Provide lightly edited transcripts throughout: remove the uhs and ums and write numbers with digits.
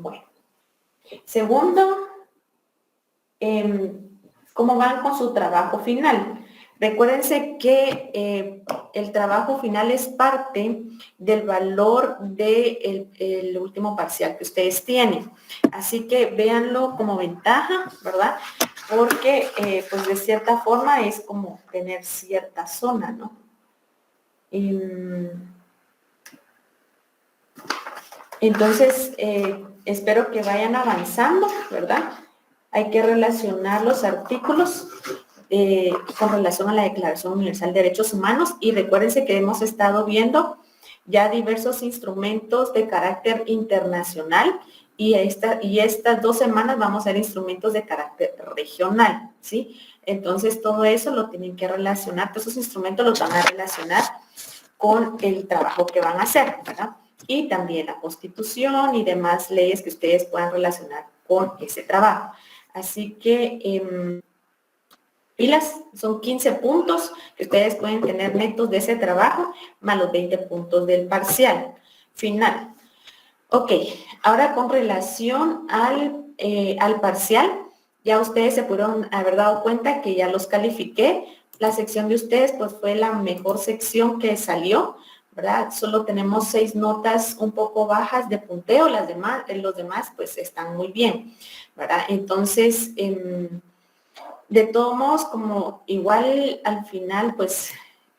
Bueno. Segundo, ¿cómo van con su trabajo final? Recuérdense que el trabajo final es parte del valor del último parcial que ustedes tienen. Así que véanlo como ventaja, ¿verdad? Porque, pues de cierta forma es como tener cierta zona, ¿no? Entonces, espero que vayan avanzando, ¿verdad? Hay que relacionar los artículos con relación a la Declaración Universal de Derechos Humanos y recuérdense que hemos estado viendo ya diversos instrumentos de carácter internacional y estas 2 semanas vamos a ver instrumentos de carácter regional, ¿sí? Entonces, todo eso lo tienen que relacionar, todos esos instrumentos los van a relacionar con el trabajo que van a hacer, ¿verdad? Y también la Constitución y demás leyes que ustedes puedan relacionar con ese trabajo. Así que, pilas, son 15 puntos que ustedes pueden tener netos de ese trabajo, más los 20 puntos del parcial final. Ok, ahora con relación al parcial, ya ustedes se pudieron haber dado cuenta que ya los califiqué. La sección de ustedes pues fue la mejor sección que salió, ¿verdad? Solo tenemos 6 notas un poco bajas de punteo, los demás pues están muy bien, ¿verdad? Entonces, de todos modos, como igual al final, pues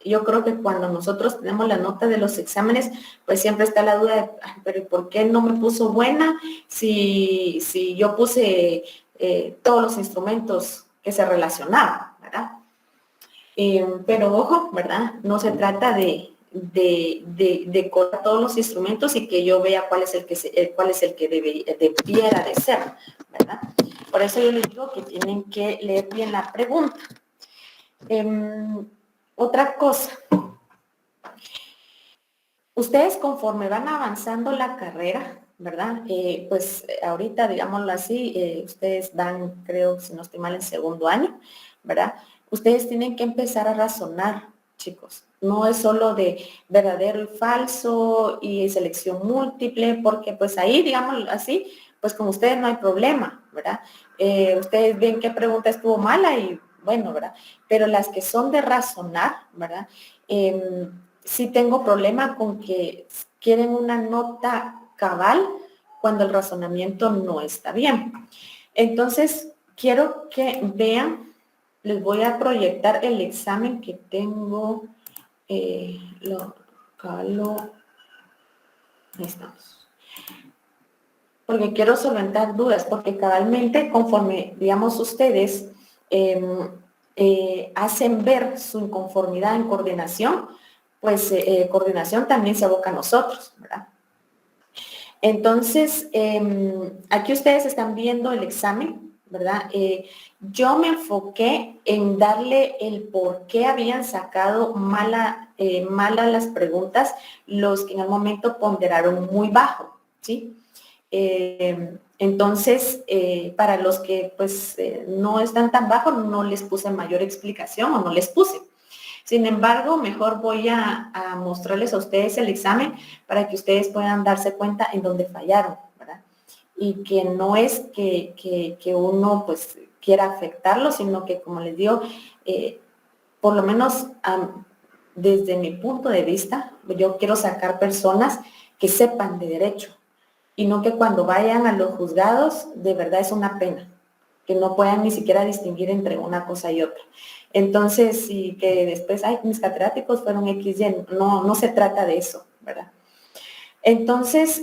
yo creo que cuando nosotros tenemos la nota de los exámenes, pues siempre está la duda de, pero ¿por qué no me puso buena si yo puse todos los instrumentos que se relacionaban, ¿verdad? Pero ojo, ¿verdad? No se trata de cortar todos los instrumentos y que yo vea cuál es el que debiera de ser, ¿verdad? Por eso yo les digo que tienen que leer bien la pregunta. Otra cosa, ustedes conforme van avanzando la carrera, ¿verdad? Pues ahorita, digámoslo así, ustedes van, creo, si no estoy mal, en segundo año, ¿verdad? Ustedes tienen que empezar a razonar, chicos. No es solo de verdadero y falso y selección múltiple, porque pues ahí, digámoslo así, pues con ustedes no hay problema, ¿verdad? Ustedes ven qué pregunta estuvo mala y bueno, ¿verdad? Pero las que son de razonar, ¿verdad? Sí tengo problema con que quieren una nota cabal cuando el razonamiento no está bien. Entonces, quiero que vean, les voy a proyectar el examen que tengo, ahí estamos. Porque quiero solventar dudas, porque cabalmente, conforme, digamos, ustedes hacen ver su inconformidad en coordinación, pues coordinación también se aboca a nosotros, ¿verdad? Entonces, aquí ustedes están viendo el examen, ¿verdad? Yo me enfoqué en darle el por qué habían sacado mala las preguntas, los que en el momento ponderaron muy bajo, ¿sí? Entonces, para los que pues no están tan bajo, no les puse mayor explicación o no les puse. Sin embargo, mejor voy a mostrarles a ustedes el examen para que ustedes puedan darse cuenta en dónde fallaron, ¿verdad? Y que no es que uno pues quiera afectarlo, sino que, como les digo, por lo menos desde mi punto de vista, yo quiero sacar personas que sepan de derecho y no que cuando vayan a los juzgados, de verdad es una pena, que no puedan ni siquiera distinguir entre una cosa y otra. Entonces, y que después, ay, mis catedráticos fueron XY, no se trata de eso, ¿verdad? Entonces,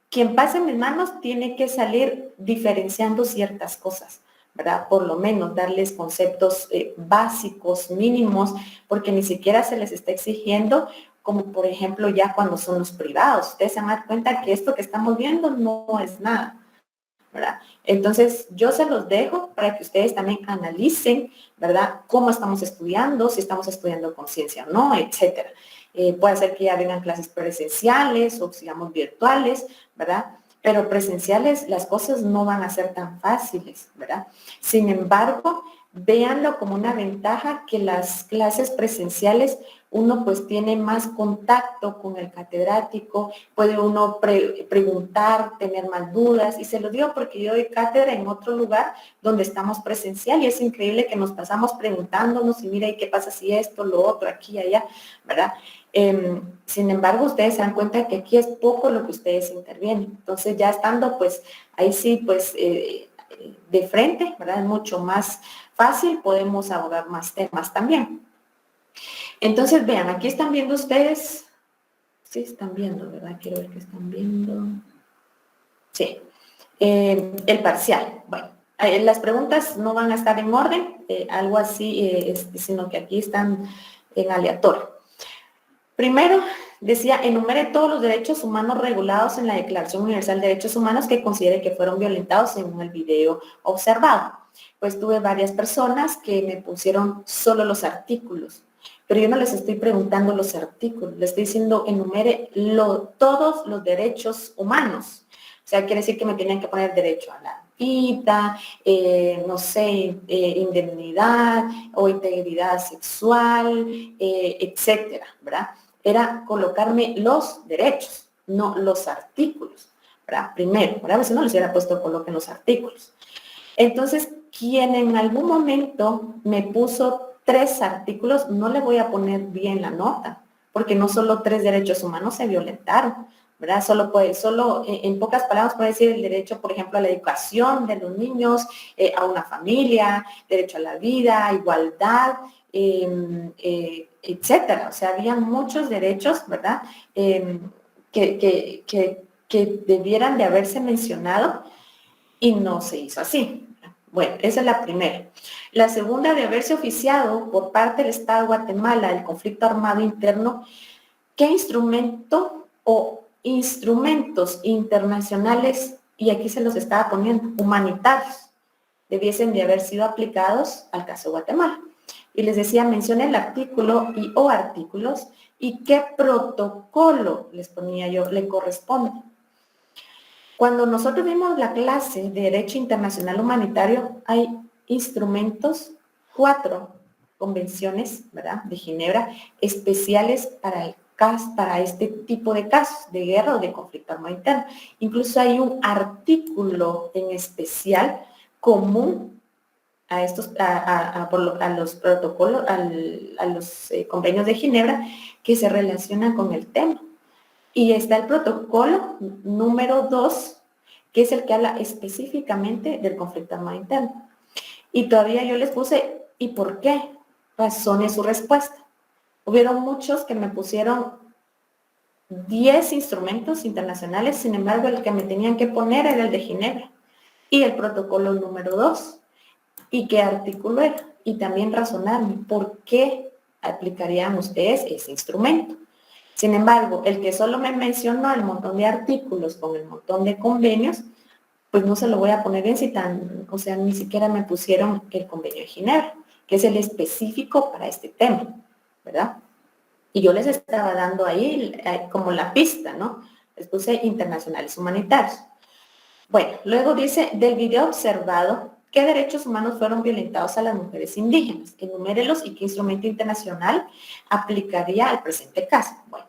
quien pase en mis manos tiene que salir diferenciando ciertas cosas, ¿verdad? Por lo menos darles conceptos básicos, mínimos, porque ni siquiera se les está exigiendo, como por ejemplo ya cuando son los privados. Ustedes se van a dar cuenta que esto que estamos viendo no es nada, ¿verdad? Entonces, yo se los dejo para que ustedes también analicen, ¿verdad? Cómo estamos estudiando, si estamos estudiando conciencia o no, etcétera. Puede ser que ya vengan clases presenciales o sigamos virtuales, ¿verdad? Pero presenciales las cosas no van a ser tan fáciles, ¿verdad? Sin embargo, véanlo como una ventaja que las clases presenciales uno pues tiene más contacto con el catedrático, puede uno preguntar, tener más dudas, y se lo digo porque yo doy cátedra en otro lugar donde estamos presencial y es increíble que nos pasamos preguntándonos y mira, ¿y qué pasa si esto, lo otro, aquí, allá, verdad? Sin embargo, ustedes se dan cuenta que aquí es poco lo que ustedes intervienen, entonces ya estando pues ahí sí pues de frente, ¿verdad? Es mucho más fácil, podemos abordar más temas también. Entonces, vean, aquí están viendo ustedes, sí están viendo, ¿verdad? Quiero ver que están viendo. Sí, el parcial. Bueno, las preguntas no van a estar en orden, algo así, sino que aquí están en aleatorio. Primero, decía, enumere todos los derechos humanos regulados en la Declaración Universal de Derechos Humanos que considere que fueron violentados según el video observado. Pues tuve varias personas que me pusieron solo los artículos, pero yo no les estoy preguntando los artículos, les estoy diciendo enumere todos los derechos humanos. O sea, quiere decir que me tenían que poner derecho a la vida, no sé, indemnidad o integridad sexual, etcétera, ¿verdad? Era colocarme los derechos, no los artículos, ¿verdad? Primero, ¿verdad? Si no les hubiera puesto coloquen los artículos. Entonces, quien en algún momento me puso 3 artículos, no le voy a poner bien la nota, porque no solo 3 derechos humanos se violentaron, ¿verdad? Solo en pocas palabras puede decir el derecho, por ejemplo, a la educación de los niños, a una familia, derecho a la vida, igualdad, etcétera. O sea, había muchos derechos, ¿verdad? Que debieran de haberse mencionado y no se hizo así. Bueno, esa es la primera. La segunda, de haberse oficiado por parte del Estado de Guatemala el conflicto armado interno, ¿qué instrumento o instrumentos internacionales, y aquí se los estaba poniendo, humanitarios, debiesen de haber sido aplicados al caso de Guatemala? Y les decía, mencione el artículo y o artículos y qué protocolo, les ponía yo, le corresponde. Cuando nosotros vimos la clase de Derecho Internacional Humanitario, hay instrumentos, 4 convenciones, ¿verdad?, de Ginebra, especiales para este tipo de casos de guerra o de conflicto armado interno. Incluso hay un artículo en especial común a los protocolos, a los convenios de Ginebra que se relacionan con el tema. Y está el protocolo número 2, que es el que habla específicamente del conflicto armado interno. Y todavía yo les puse, ¿y por qué? Razone su respuesta. Hubieron muchos que me pusieron 10 instrumentos internacionales, sin embargo, el que me tenían que poner era el de Ginebra. Y el protocolo número 2. ¿Y qué artículo era? Y también razonarme, ¿por qué aplicarían ustedes ese instrumento? Sin embargo, el que solo me mencionó el montón de artículos con el montón de convenios, pues no se lo voy a poner en o sea, ni siquiera me pusieron el convenio de Ginebra, que es el específico para este tema, ¿verdad? Y yo les estaba dando ahí como la pista, ¿no? Les puse internacionales humanitarios. Bueno, luego dice, del video observado, ¿qué derechos humanos fueron violentados a las mujeres indígenas? Enumérelos y qué instrumento internacional aplicaría al presente caso. Bueno,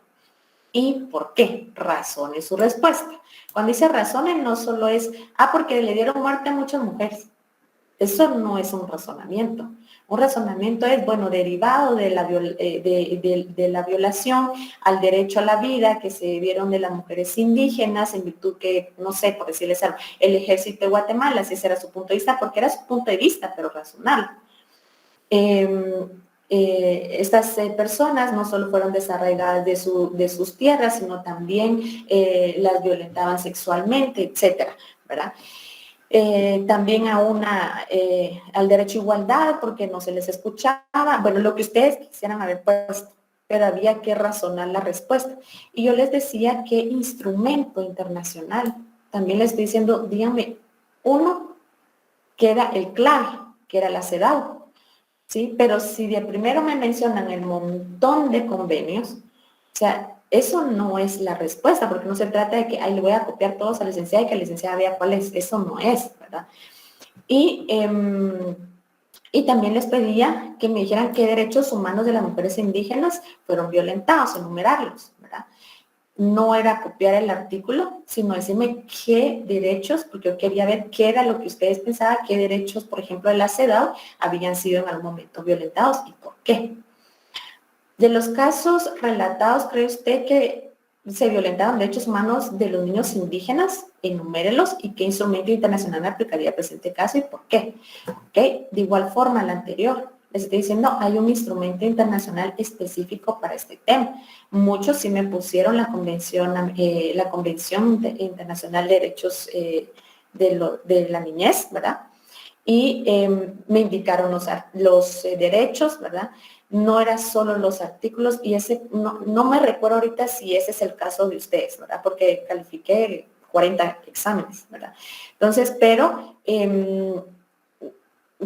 ¿y por qué? Razone su respuesta. Cuando dice razones, no solo es, porque le dieron muerte a muchas mujeres. Eso no es un razonamiento. Un razonamiento es, bueno, derivado de la violación al derecho a la vida que se dieron de las mujeres indígenas en virtud que, no sé, por decirles algo, el ejército de Guatemala, si ese era su punto de vista, porque era su punto de vista, pero razonable. Estas personas no solo fueron desarraigadas de sus tierras, sino también las violentaban sexualmente, etcétera, ¿verdad? También al derecho a igualdad, porque no se les escuchaba, bueno, lo que ustedes quisieran haber puesto, pero había que razonar la respuesta. Y yo les decía qué instrumento internacional. También les estoy diciendo, díganme uno que era el clave, que era la CEDAW. ¿Sí? Pero si de primero me mencionan el montón de convenios, o sea, eso no es la respuesta, porque no se trata de que, le voy a copiar todos a la licenciada y que la licenciada vea cuál es, eso no es, ¿verdad? Y Y también les pedía que me dijeran qué derechos humanos de las mujeres indígenas fueron violentados, enumerarlos, ¿verdad? No era copiar el artículo, sino decirme qué derechos, porque yo quería ver qué era lo que ustedes pensaban, qué derechos, por ejemplo, de la CEDAW habían sido en algún momento violentados y por qué. De los casos relatados, ¿cree usted que se violentaron derechos humanos de los niños indígenas? Enumérelos y qué instrumento internacional aplicaría el presente caso y por qué. ¿Okay? De igual forma, la anterior, les estoy diciendo, hay un instrumento internacional específico para este tema. Muchos sí me pusieron la Convención Internacional de Derechos de la Niñez, ¿verdad? Y me indicaron los derechos, ¿verdad? No eran solo los artículos y ese, no me recuerdo ahorita si ese es el caso de ustedes, ¿verdad? Porque califiqué 40 exámenes, ¿verdad? Entonces, pero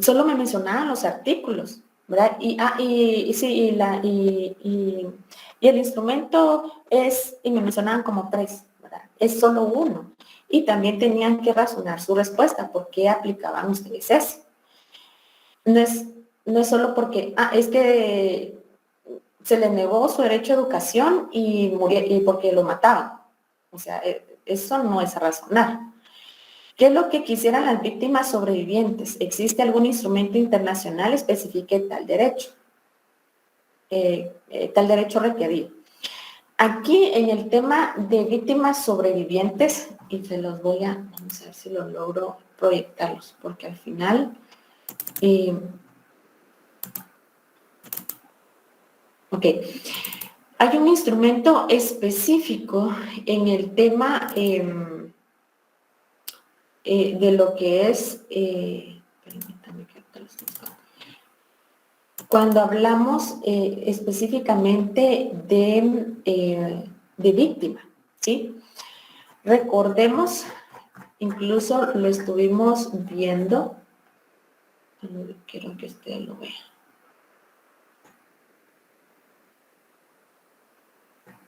solo me mencionaban los artículos, ¿verdad? Y el instrumento es, y me mencionaban como 3, ¿verdad? Es solo uno. Y también tenían que razonar su respuesta, ¿por qué aplicaban ustedes eso? No es solo porque, es que se le negó su derecho a educación y murió, y porque lo mataban. O sea, eso no es razonar. ¿Qué es lo que quisieran las víctimas sobrevivientes? ¿Existe algún instrumento internacional especifique tal derecho? Tal derecho requerido. Aquí en el tema de víctimas sobrevivientes, y se los voy a, vamos a ver si lo logro proyectarlos, porque al final, ok, hay un instrumento específico en el tema de lo que es, permítanme que ahorita los busco. Cuando hablamos específicamente de víctima, ¿sí? Recordemos, incluso lo estuvimos viendo, quiero que ustedes lo vean.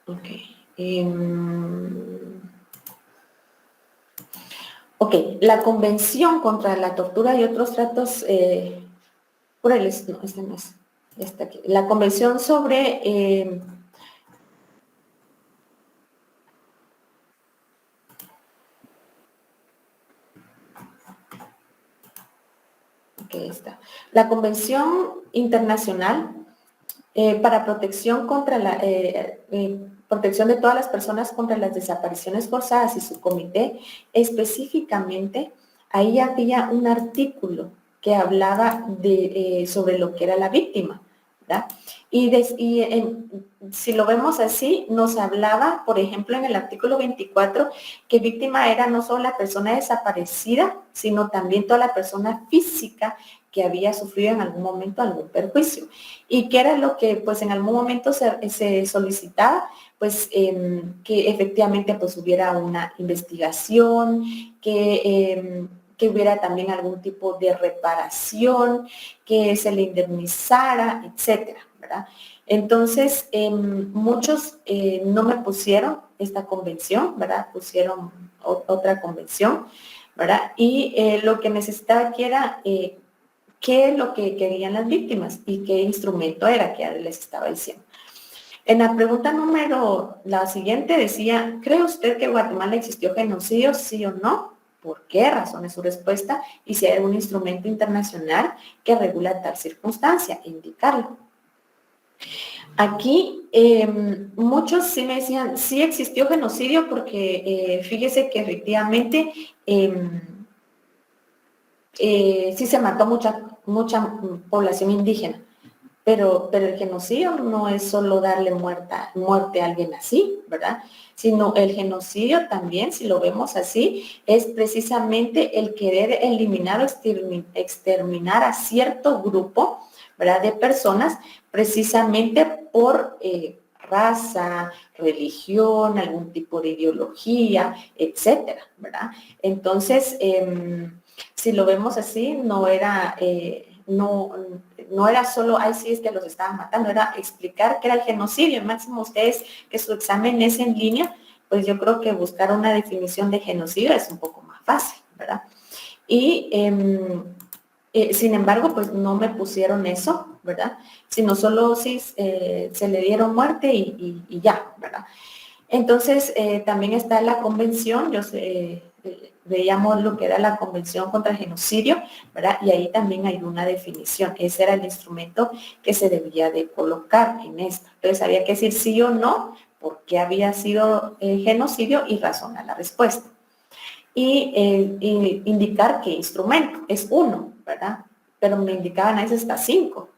Ok. Ok, la Convención contra la Tortura y otros tratos crueles, no, este no es, esta aquí. La Convención sobre aquí está. La Convención Internacional para protección contra protección de todas las personas contra las desapariciones forzadas y su comité, específicamente, ahí había un artículo que hablaba sobre lo que era la víctima, ¿verdad? Si lo vemos así, nos hablaba, por ejemplo, en el artículo 24, que víctima era no solo la persona desaparecida, sino también toda la persona física que había sufrido en algún momento algún perjuicio. Y que era lo que pues en algún momento se solicitaba, pues que efectivamente pues hubiera una investigación, que hubiera también algún tipo de reparación, que se le indemnizara, etcétera, ¿verdad? Entonces, muchos no me pusieron esta convención, ¿verdad? Pusieron otra convención, ¿verdad? Y lo que necesitaba aquí era qué es lo que querían las víctimas y qué instrumento era que les estaba diciendo. En la pregunta la siguiente decía, ¿cree usted que en Guatemala existió genocidio, sí o no? ¿Por qué razón es su respuesta? Y si hay algún instrumento internacional que regula tal circunstancia, indicarlo. Aquí muchos sí me decían, sí existió genocidio porque fíjese que efectivamente sí se mató mucha población indígena, pero el genocidio no es solo darle muerte a alguien así, ¿verdad? Sino el genocidio también, si lo vemos así, es precisamente el querer eliminar o exterminar a cierto grupo, ¿verdad? De personas, precisamente por raza, religión, algún tipo de ideología, etcétera, ¿verdad? Entonces, si lo vemos así, no era solo, sí es que los estaban matando, era explicar qué era el genocidio. Máximo ustedes que su examen es en línea, pues yo creo que buscar una definición de genocidio es un poco más fácil, ¿verdad? Y Sin embargo, pues no me pusieron eso, ¿verdad? Sino solo si se le dieron muerte y ya, ¿verdad? Entonces, también está la convención, veíamos lo que era la Convención contra el Genocidio, ¿verdad? Y ahí también hay una definición. Ese era el instrumento que se debía de colocar en esto. Entonces, había que decir sí o no, por qué había sido genocidio y razonar la respuesta. Y indicar qué instrumento. Es uno, ¿verdad? Pero me indicaban a veces hasta 5.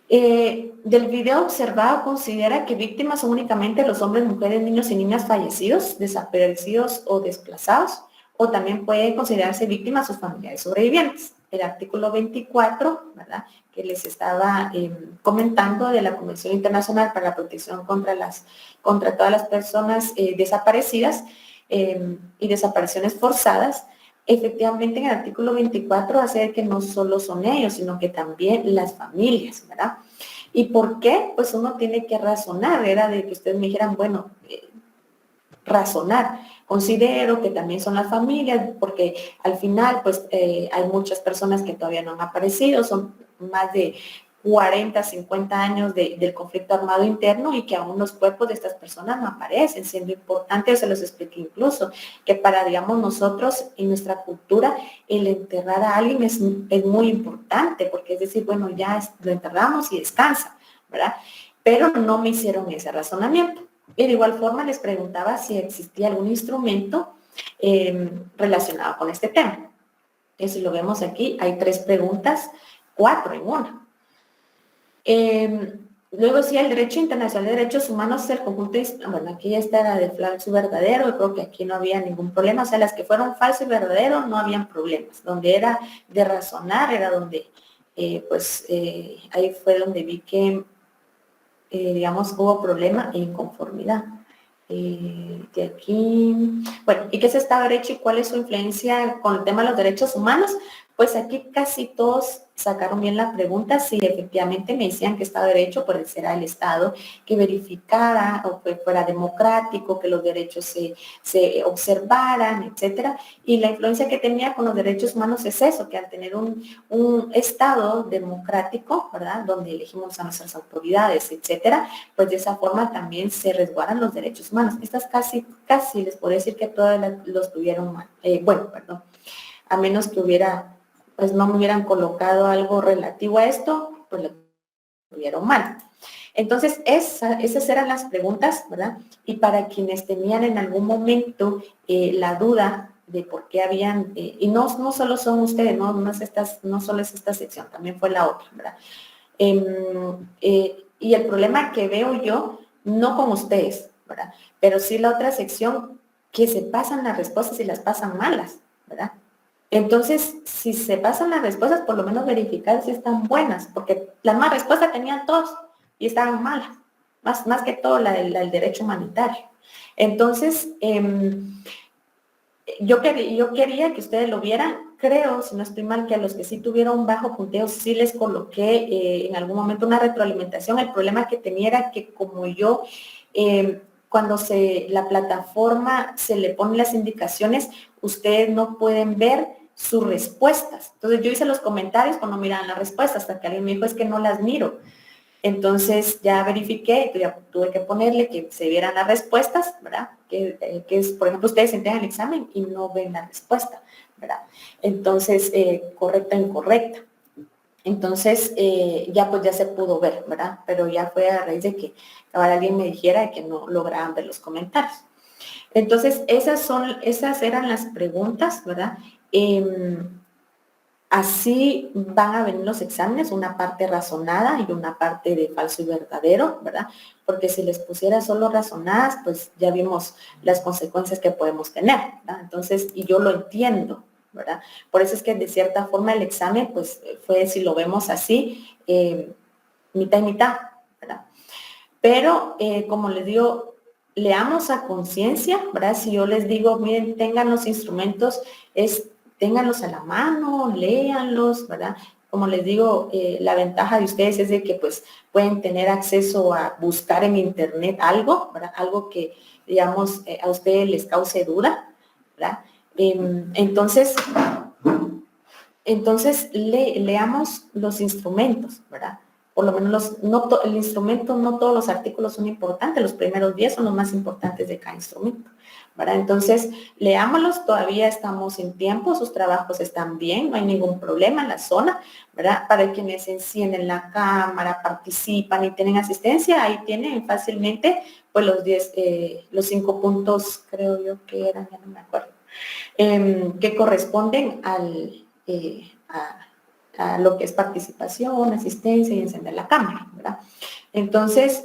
Del video observado considera que víctimas son únicamente los hombres, mujeres, niños y niñas fallecidos, desaparecidos o desplazados, o también puede considerarse víctimas sus familiares sobrevivientes. El artículo 24, ¿verdad?, que les estaba comentando de la Convención Internacional para la Protección contra todas las personas desaparecidas y desapariciones forzadas. Efectivamente, en el artículo 24 hace que no solo son ellos, sino que también las familias, ¿verdad? ¿Y por qué? Pues uno tiene que razonar, era de que ustedes me dijeran, bueno, razonar. Considero que también son las familias, porque al final, pues, hay muchas personas que todavía no han aparecido, son más de 40, 50 años del conflicto armado interno y que aún los cuerpos de estas personas no aparecen, siendo importante, se los expliqué incluso, que para, digamos, nosotros en nuestra cultura, el enterrar a alguien es muy importante, porque es decir, bueno, ya lo enterramos y descansa, ¿verdad? Pero no me hicieron ese razonamiento. Y de igual forma les preguntaba si existía algún instrumento relacionado con este tema. Entonces, si lo vemos aquí, hay 3 preguntas, 4 en una. Luego decía el derecho internacional de derechos humanos, el conjunto, bueno, aquí ya está la de falso y verdadero, yo creo que aquí no había ningún problema, o sea, las que fueron falso y verdadero no habían problemas, donde era de razonar, era donde, ahí fue donde vi que, digamos, hubo problema e inconformidad. De aquí, bueno, ¿y qué es Estado de Derecho y cuál es su influencia con el tema de los derechos humanos? Pues aquí casi todos sacaron bien la pregunta, si efectivamente me decían que Estado de Derecho, pues será el Estado que verificara o que fuera democrático, que los derechos se observaran, etcétera. Y la influencia que tenía con los derechos humanos es eso, que al tener un Estado democrático, ¿verdad?, donde elegimos a nuestras autoridades, etcétera, pues de esa forma también se resguardan los derechos humanos. Estas casi les puedo decir que todas los tuvieron mal. A menos que no me hubieran colocado algo relativo a esto, pues lo tuvieron mal. Entonces, esas eran las preguntas, ¿verdad? Y para quienes tenían en algún momento la duda de por qué habían, y no solo son ustedes, no solo es esta sección, también fue la otra, ¿verdad? Y el problema que veo yo, no con ustedes, ¿verdad?, pero sí la otra sección, que se pasan las respuestas y las pasan malas, ¿verdad? Entonces, si se pasan las respuestas, por lo menos verificar si están buenas, porque las más respuestas tenían todos y estaban malas, más que todo la del derecho humanitario. Entonces, yo quería que ustedes lo vieran. Creo, si no estoy mal, que a los que sí tuvieron bajo punteo sí les coloqué en algún momento una retroalimentación. El problema que tenía era que como yo, cuando la plataforma se le ponen las indicaciones, ustedes no pueden ver sus respuestas. Entonces yo hice los comentarios cuando miraban las respuestas, hasta que alguien me dijo, es que no las miro. Entonces ya verifiqué, ya tuve que ponerle que se vieran las respuestas, ¿verdad? Que es, por ejemplo, ustedes entregan el examen y no ven la respuesta, ¿verdad? Entonces, correcta o incorrecta. Entonces, ya se pudo ver, ¿verdad? Pero ya fue a raíz de que ahora alguien me dijera que no lograban ver los comentarios. Entonces, esas eran las preguntas, ¿verdad? Así van a venir los exámenes, una parte razonada y una parte de falso y verdadero, ¿verdad? Porque si les pusiera solo razonadas, pues ya vimos las consecuencias que podemos tener, ¿verdad? Entonces, y yo lo entiendo, ¿verdad? Por eso es que de cierta forma el examen, pues fue, si lo vemos así, mitad y mitad, ¿verdad? Pero, como les digo, leamos a conciencia, ¿verdad? Si yo les digo, miren, tengan los instrumentos, ténganlos a la mano, léanlos, ¿verdad? Como les digo, la ventaja de ustedes es de que pues pueden tener acceso a buscar en internet algo, ¿verdad? Algo que, digamos, a ustedes les cause duda, ¿verdad? Entonces, Entonces, leamos los instrumentos, ¿verdad? Por lo menos el instrumento, no todos los artículos son importantes, los primeros 10 son los más importantes de cada instrumento, ¿verdad? Entonces, leámoslos, todavía estamos en tiempo, sus trabajos están bien, no hay ningún problema en la zona, ¿verdad? Para quienes encienden la cámara, participan y tienen asistencia, ahí tienen fácilmente, pues los 5 puntos, creo yo que eran, ya no me acuerdo, que corresponden a lo que es participación, asistencia y encender la cámara, ¿verdad? Entonces,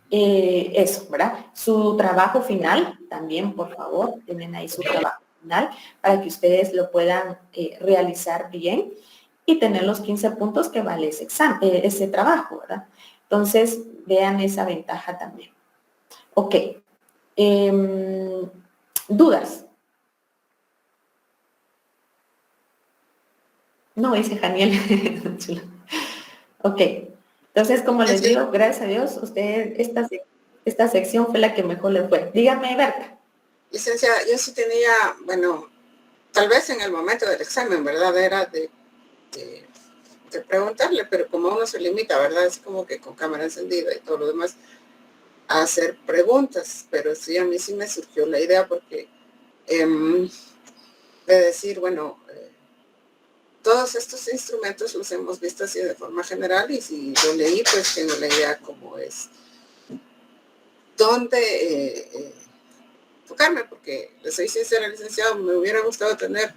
eso, ¿verdad? Su trabajo final, también, por favor, tienen ahí su trabajo final para que ustedes lo puedan realizar bien y tener los 15 puntos que vale ese trabajo, ¿verdad? Entonces, vean esa ventaja también. Ok. ¿Dudas? No, dice Janiel. Ok. Entonces, como les digo, gracias a Dios, esta sección fue la que mejor le fue. Dígame, Berta. Licenciada, yo sí tenía, bueno, tal vez en el momento del examen, ¿verdad? Era de preguntarle, pero como uno se limita, ¿verdad? Es como que con cámara encendida y todo lo demás, a hacer preguntas. Pero sí, a mí sí me surgió la idea porque de decir, bueno, todos estos instrumentos los hemos visto así de forma general y si lo leí, pues tengo la idea cómo es. ¿Dónde tocarme? Porque, les soy sincera, licenciado, me hubiera gustado tener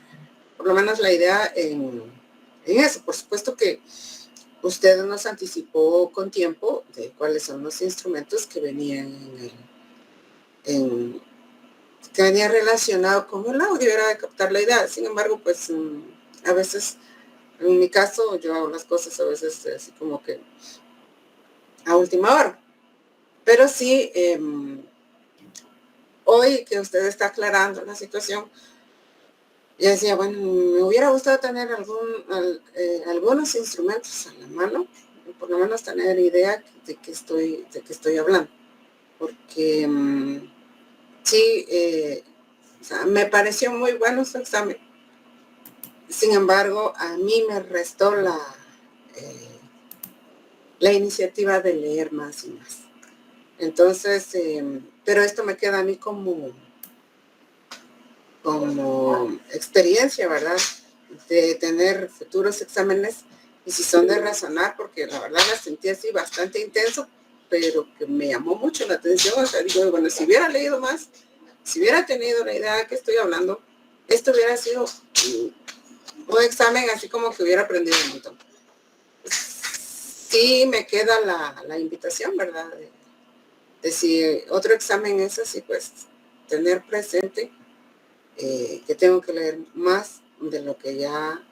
por lo menos la idea en eso. Por supuesto que usted nos anticipó con tiempo de cuáles son los instrumentos que venían que venía relacionado con el audio, era de captar la idea. Sin embargo, pues a veces, en mi caso, yo hago las cosas a veces así como que a última hora. Pero sí, hoy que usted está aclarando la situación, yo decía, bueno, me hubiera gustado tener algunos instrumentos a la mano, por lo menos tener idea de qué estoy hablando. Porque sí, o sea, me pareció muy bueno su examen. Sin embargo, a mí me restó la iniciativa de leer más y más. Entonces, pero esto me queda a mí como experiencia, ¿verdad? De tener futuros exámenes y si son de razonar, porque la verdad la sentí así bastante intenso, pero que me llamó mucho la atención. O sea, digo, bueno, si hubiera leído más, si hubiera tenido la idea que estoy hablando, esto hubiera sido un examen así como que hubiera aprendido un montón. Sí me queda la invitación, ¿verdad? De si otro examen es así, pues tener presente que tengo que leer más de lo que ya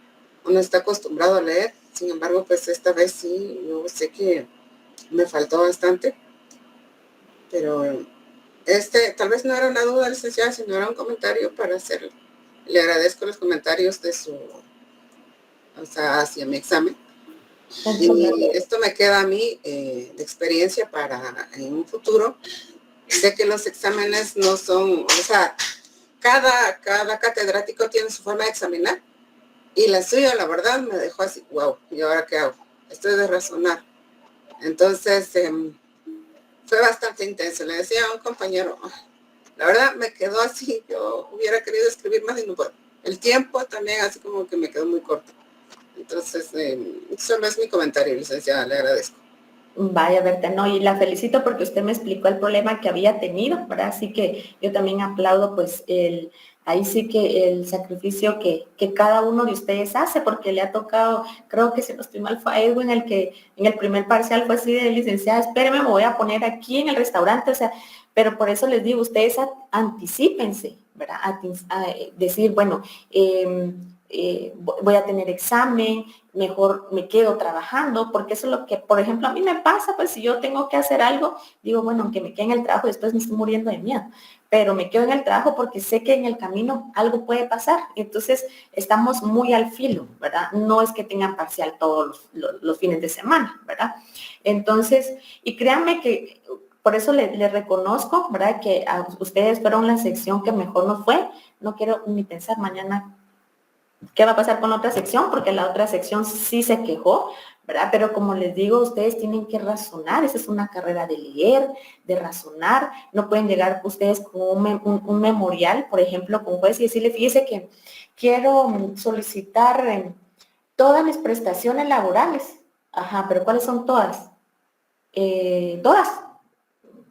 uno está acostumbrado a leer. Sin embargo, pues esta vez sí, yo sé que me faltó bastante, pero tal vez no era una duda, licenciada, sino era un comentario para hacerle. Le agradezco los comentarios hacia mi examen. Y esto me queda a mí de experiencia para en un futuro. Sé que los exámenes no son, o sea, cada catedrático tiene su forma de examinar y la suya, la verdad, me dejó así, wow, ¿y ahora qué hago? Estoy de razonar. Entonces, fue bastante intenso. Le decía a un compañero, la verdad me quedó así, yo hubiera querido escribir más y no puedo. El tiempo también así como que me quedó muy corto. Entonces, solo es mi comentario, licenciada, le agradezco. Vaya, Berta, no, y la felicito porque usted me explicó el problema que había tenido, ¿verdad? Así que yo también aplaudo, pues, ahí sí que el sacrificio que cada uno de ustedes hace, porque le ha tocado, creo que si no estoy mal, fue a Edwin el que en el primer parcial fue así de licenciada, espéreme, me voy a poner aquí en el restaurante, o sea, pero por eso les digo, ustedes anticípense, ¿verdad? Decir, bueno, voy a tener examen, mejor me quedo trabajando, porque eso es lo que, por ejemplo, a mí me pasa, pues si yo tengo que hacer algo, digo, bueno, aunque me quede en el trabajo, después me estoy muriendo de miedo, pero me quedo en el trabajo porque sé que en el camino algo puede pasar. Entonces, estamos muy al filo, ¿verdad? No es que tengan parcial todos los fines de semana, ¿verdad? Entonces, y créanme que por eso le reconozco, ¿verdad? Que a ustedes fueron la sección que mejor nos fue. No quiero ni pensar mañana ¿Qué va a pasar con la otra sección? Porque la otra sección sí se quejó, ¿verdad? Pero como les digo, ustedes tienen que razonar. Esa es una carrera de leer, de razonar. No pueden llegar ustedes con un memorial, por ejemplo, con un juez y decirle, fíjese que quiero solicitar todas mis prestaciones laborales. Ajá, pero ¿cuáles son todas? Todas.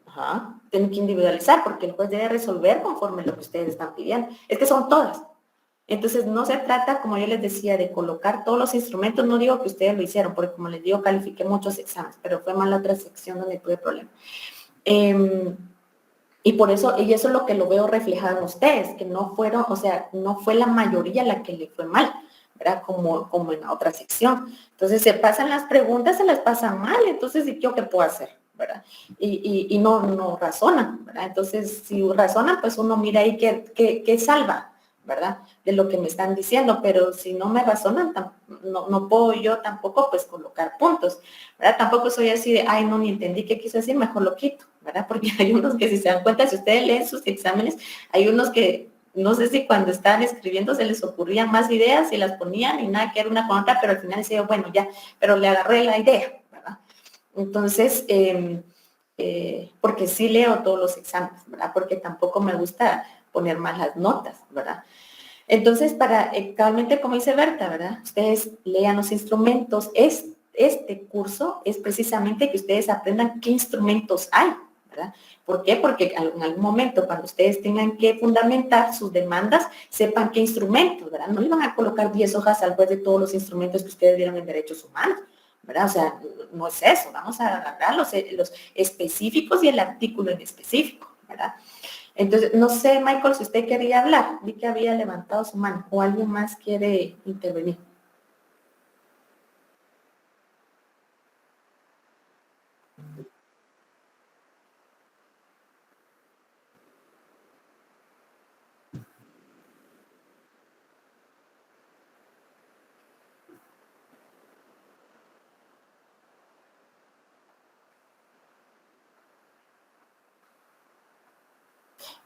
Ajá, tienen que individualizar porque el juez debe resolver conforme lo que ustedes están pidiendo. Es que son todas. Entonces, no se trata, como yo les decía, de colocar todos los instrumentos. No digo que ustedes lo hicieron, porque como les digo, califiqué muchos exámenes, pero fue más la otra sección donde tuve problemas. Y por eso, y eso es lo que lo veo reflejado en ustedes, que no fueron, o sea, no fue la mayoría la que le fue mal, ¿verdad? Como en la otra sección. Entonces, se pasan las preguntas, se las pasan mal, entonces, ¿y yo qué puedo hacer? ¿Verdad? Y no razonan, ¿verdad? Entonces, si razonan, pues uno mira ahí qué salva, ¿verdad? De lo que me están diciendo, pero si no me razonan, no puedo yo tampoco, pues, colocar puntos, ¿verdad? Tampoco soy así de, ay, no, ni entendí qué quiso decir, mejor lo quito, ¿verdad? Porque hay unos que si se dan cuenta, si ustedes leen sus exámenes, hay unos que no sé si cuando estaban escribiendo se les ocurrían más ideas y las ponían y nada que era una con otra, pero al final decía, bueno, ya, pero le agarré la idea, ¿verdad? Entonces, porque sí leo todos los exámenes, ¿verdad? Porque tampoco me gusta poner mal las notas, ¿verdad? Entonces, cabalmente como dice Berta, ¿verdad? Ustedes lean los instrumentos. Este curso es precisamente que ustedes aprendan qué instrumentos hay, ¿verdad? ¿Por qué? Porque en algún momento, cuando ustedes tengan que fundamentar sus demandas, sepan qué instrumentos, ¿verdad? No le van a colocar 10 hojas al juez de todos los instrumentos que ustedes vieron en derechos humanos, ¿verdad? O sea, no es eso. Vamos a agarrar los específicos y el artículo en específico, ¿verdad? Entonces, no sé, Michael, si usted quería hablar, vi que había levantado su mano, o alguien más quiere intervenir.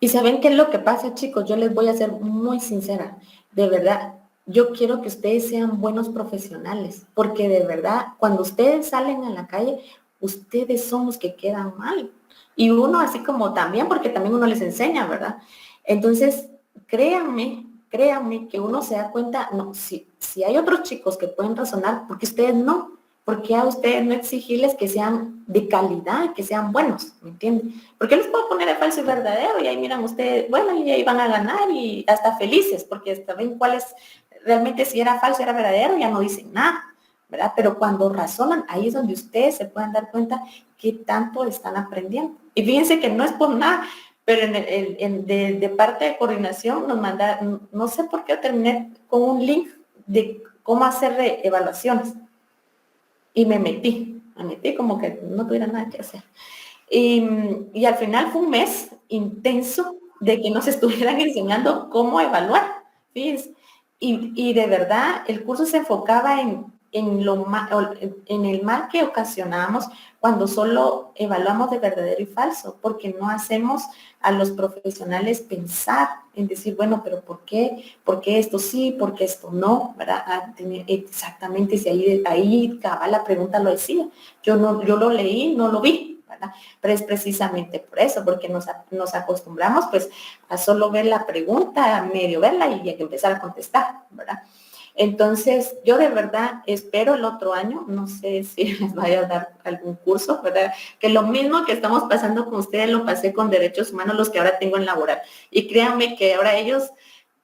Y saben qué es lo que pasa, chicos, yo les voy a ser muy sincera, de verdad, yo quiero que ustedes sean buenos profesionales, porque de verdad, cuando ustedes salen a la calle, ustedes son los que quedan mal. Y uno así como también, porque también uno les enseña, ¿verdad? Entonces, créanme que uno se da cuenta, no, si hay otros chicos que pueden razonar, porque ustedes no. ¿Por qué a ustedes no exigirles que sean de calidad, que sean buenos? ¿Me entienden? Porque les puedo poner de falso y verdadero y ahí miran ustedes, bueno, y ahí van a ganar y hasta felices, porque saben cuál es realmente si era falso, era verdadero, ya no dicen nada, ¿verdad? Pero cuando razonan, ahí es donde ustedes se pueden dar cuenta qué tanto están aprendiendo. Y fíjense que no es por nada, pero de parte de coordinación nos manda, no sé por qué terminé con un link de cómo hacer evaluaciones. Y me metí como que no tuviera nada que hacer. Y al final fue un mes intenso de que nos estuvieran enseñando cómo evaluar, fíjense. Y de verdad el curso se enfocaba en el mal que ocasionamos cuando solo evaluamos de verdadero y falso, porque no hacemos a los profesionales pensar en decir, bueno, pero ¿por qué? ¿Por qué esto sí? ¿Por qué esto no? ¿Verdad? Exactamente, si ahí cabal la pregunta lo decía. Yo lo leí, no lo vi, ¿verdad? Pero es precisamente por eso, porque nos acostumbramos pues a solo ver la pregunta, a medio verla y a empezar a contestar, ¿verdad? Entonces, yo de verdad espero el otro año, no sé si les vaya a dar algún curso, ¿verdad? Que lo mismo que estamos pasando con ustedes, lo pasé con derechos humanos, los que ahora tengo en laboral. Y créanme que ahora ellos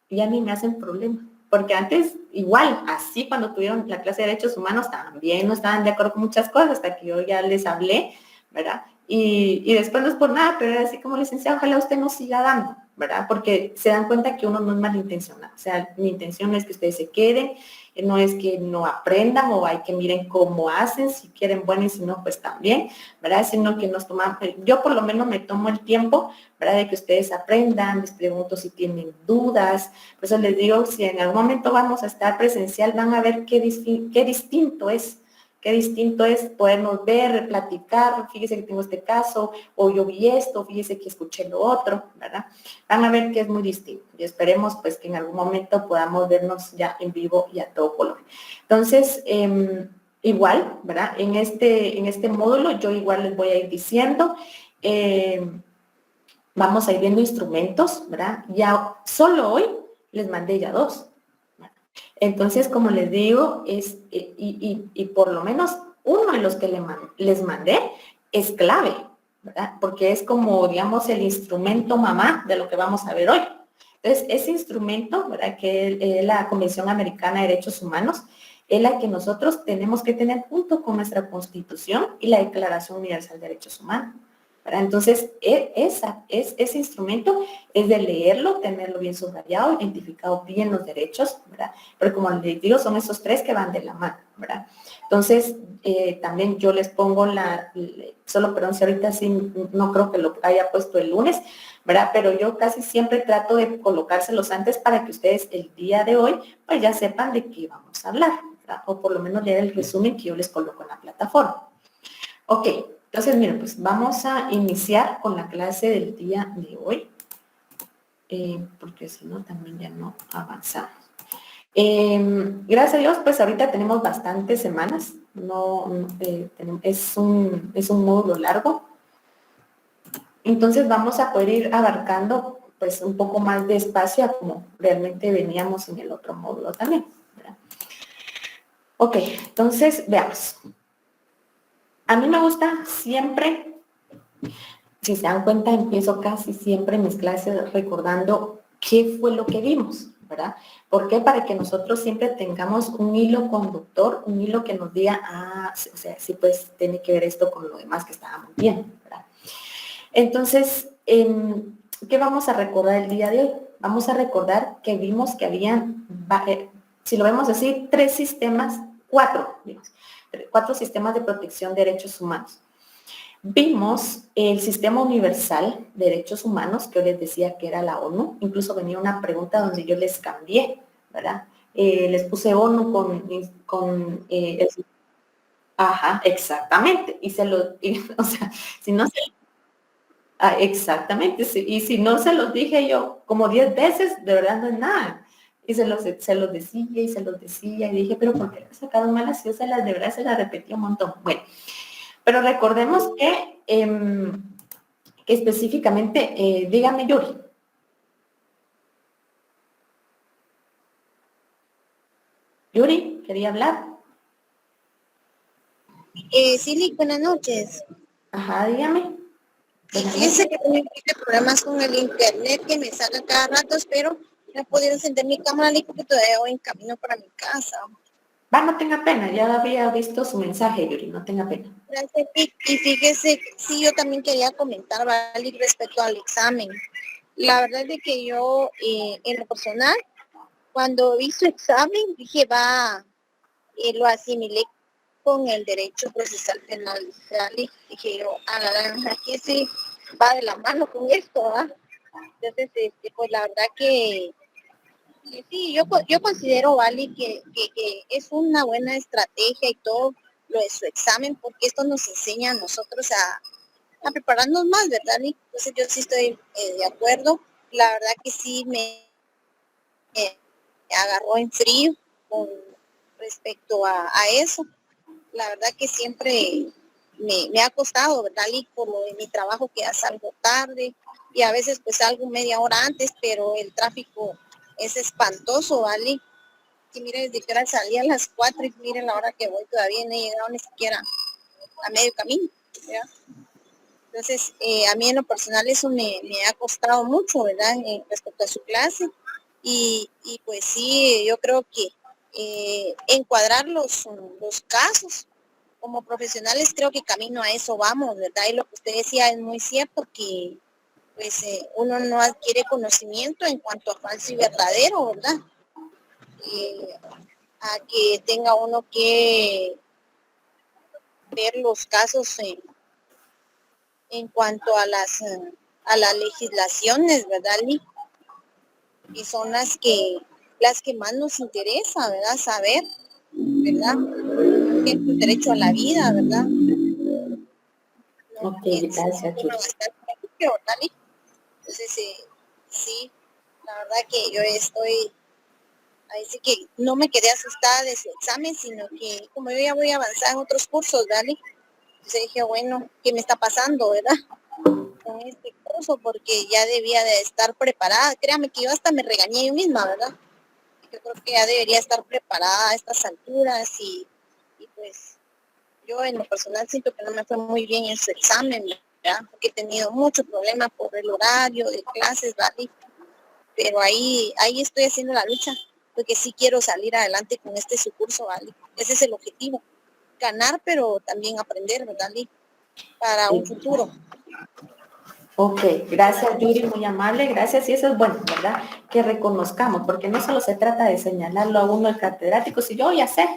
ya ni me hacen problema. Porque antes, igual, así cuando tuvieron la clase de derechos humanos, también no estaban de acuerdo con muchas cosas, hasta que yo ya les hablé, ¿verdad? Y después no es por nada, pero era así como licenciado, ojalá usted nos siga dando, ¿verdad? Porque se dan cuenta que uno no es malintencionado. O sea, mi intención no es que ustedes se queden, no es que no aprendan o hay que miren cómo hacen, si quieren bueno y si no, pues también, ¿verdad? Sino que nos tomamos, yo por lo menos me tomo el tiempo, ¿verdad? De que ustedes aprendan, les pregunto si tienen dudas. Por eso les digo, si en algún momento vamos a estar presencial, van a ver qué distinto es Qué distinto es podernos ver, platicar, fíjese que tengo este caso, o yo vi esto, fíjese que escuché lo otro, ¿verdad? Van a ver que es muy distinto y esperemos pues que en algún momento podamos vernos ya en vivo y a todo color. Entonces, igual, ¿verdad? En este módulo yo igual les voy a ir diciendo, vamos a ir viendo instrumentos, ¿verdad? Ya solo hoy les mandé ya 2. Entonces, como les digo, y por lo menos uno de los que les mandé es clave, ¿verdad? Porque es como, digamos, el instrumento mamá de lo que vamos a ver hoy. Entonces, ese instrumento, ¿verdad? Que es la Convención Americana de Derechos Humanos, es la que nosotros tenemos que tener junto con nuestra Constitución y la Declaración Universal de Derechos Humanos, ¿verdad? Entonces, ese instrumento es de leerlo, tenerlo bien subrayado, identificado bien los derechos, ¿verdad? Pero como les digo, son esos 3 que van de la mano, ¿verdad? Entonces, también yo les pongo solo, perdón, si ahorita sí no creo que lo haya puesto el lunes, ¿verdad? Pero yo casi siempre trato de colocárselos antes para que ustedes el día de hoy, pues ya sepan de qué vamos a hablar, ¿verdad? O por lo menos leer el resumen que yo les coloco en la plataforma. Ok, entonces miren, pues vamos a iniciar con la clase del día de hoy, porque si no también ya no avanzamos. Gracias a Dios, pues ahorita tenemos bastantes semanas, es un módulo largo, entonces vamos a poder ir abarcando pues un poco más de espacio a como realmente veníamos en el otro módulo también, ¿verdad? Ok, entonces veamos. A mí me gusta siempre, si se dan cuenta, empiezo casi siempre mis clases recordando qué fue lo que vimos, ¿verdad? ¿Por qué? Para que nosotros siempre tengamos un hilo conductor, un hilo que nos diga, o sea, sí, pues tiene que ver esto con lo demás que estábamos viendo, ¿verdad? Entonces, ¿qué vamos a recordar el día de hoy? Vamos a recordar que vimos que habían, si lo vemos así, 3 sistemas, 4 sistemas de protección de derechos humanos. Vimos el Sistema Universal de Derechos Humanos, que yo les decía que era la ONU. Incluso venía una pregunta donde yo les cambié, ¿verdad? Les puse ONU con ajá, exactamente. O sea, si no se... exactamente. Y si no se los dije yo como 10 veces, de verdad no es nada. Y se los decía y se los decía. Y dije, pero ¿por qué le sacaron malas? Yo de verdad se las repetí un montón. Bueno, pero recordemos que específicamente, dígame, Yuri. Yuri, ¿quería hablar? Sí, buenas noches. Ajá, dígame. Fíjense que tengo problemas con el internet que me sale cada rato, pero no he podido encender mi cámara porque todavía voy en camino para mi casa. No tenga pena, ya había visto su mensaje, Yuri, no tenga pena. Gracias, y fíjese, sí, yo también quería comentar, ¿vale? Respecto al examen. La verdad es de que yo, en lo personal, cuando vi su examen, dije, lo asimilé con el derecho procesal penal. Dije yo, aquí sí va de la mano con esto, ¿ah? Entonces, pues la verdad que sí, yo considero, Vale, que es una buena estrategia y todo lo de su examen, porque esto nos enseña a nosotros a prepararnos más, ¿verdad? Entonces yo sí estoy de acuerdo. La verdad que sí me agarró en frío con respecto a eso. La verdad que siempre me ha costado, ¿verdad? Y por lo de mi trabajo que ya salgo tarde y a veces pues salgo media hora antes, pero el tráfico es espantoso, ¿vale? Y mire, desde que ahora salí a las 4 y miren la hora que voy, todavía no he llegado ni siquiera a medio camino, ¿verdad? Entonces, a mí en lo personal eso me ha costado mucho, ¿verdad? Respecto a su clase. Y pues sí, yo creo que encuadrar los casos como profesionales, creo que camino a eso vamos, ¿verdad? Y lo que usted decía es muy cierto, que pues uno no adquiere conocimiento en cuanto a falso y verdadero, ¿verdad? A que tenga uno que ver los casos en cuanto a las legislaciones, ¿verdad, Lee? Y son las que más nos interesa, ¿verdad? Saber. ¿verdad? Es un derecho a la vida, ¿verdad? Ok, gracias, Yuri. Entonces, sí, la verdad que yo estoy, ahí sí que no me quedé asustada de su examen, sino que como yo ya voy a avanzar en otros cursos, ¿vale? Entonces dije, bueno, ¿qué me está pasando, verdad? Con este curso, porque ya debía de estar preparada. Créame que yo hasta me regañé yo misma, ¿verdad? Yo creo que ya debería estar preparada a estas alturas y pues yo en lo personal siento que no me fue muy bien en su examen, ¿verdad? Porque he tenido muchos problemas por el horario de clases, ¿vale? Pero ahí estoy haciendo la lucha, porque sí quiero salir adelante con este su curso, ¿vale? Ese es el objetivo, ganar, pero también aprender, ¿verdad, Lee? Para un futuro. Ok, gracias Yuri, muy amable, gracias. Y eso es bueno, ¿verdad? Que reconozcamos, porque no solo se trata de señalarlo a uno el catedrático, si yo ya sé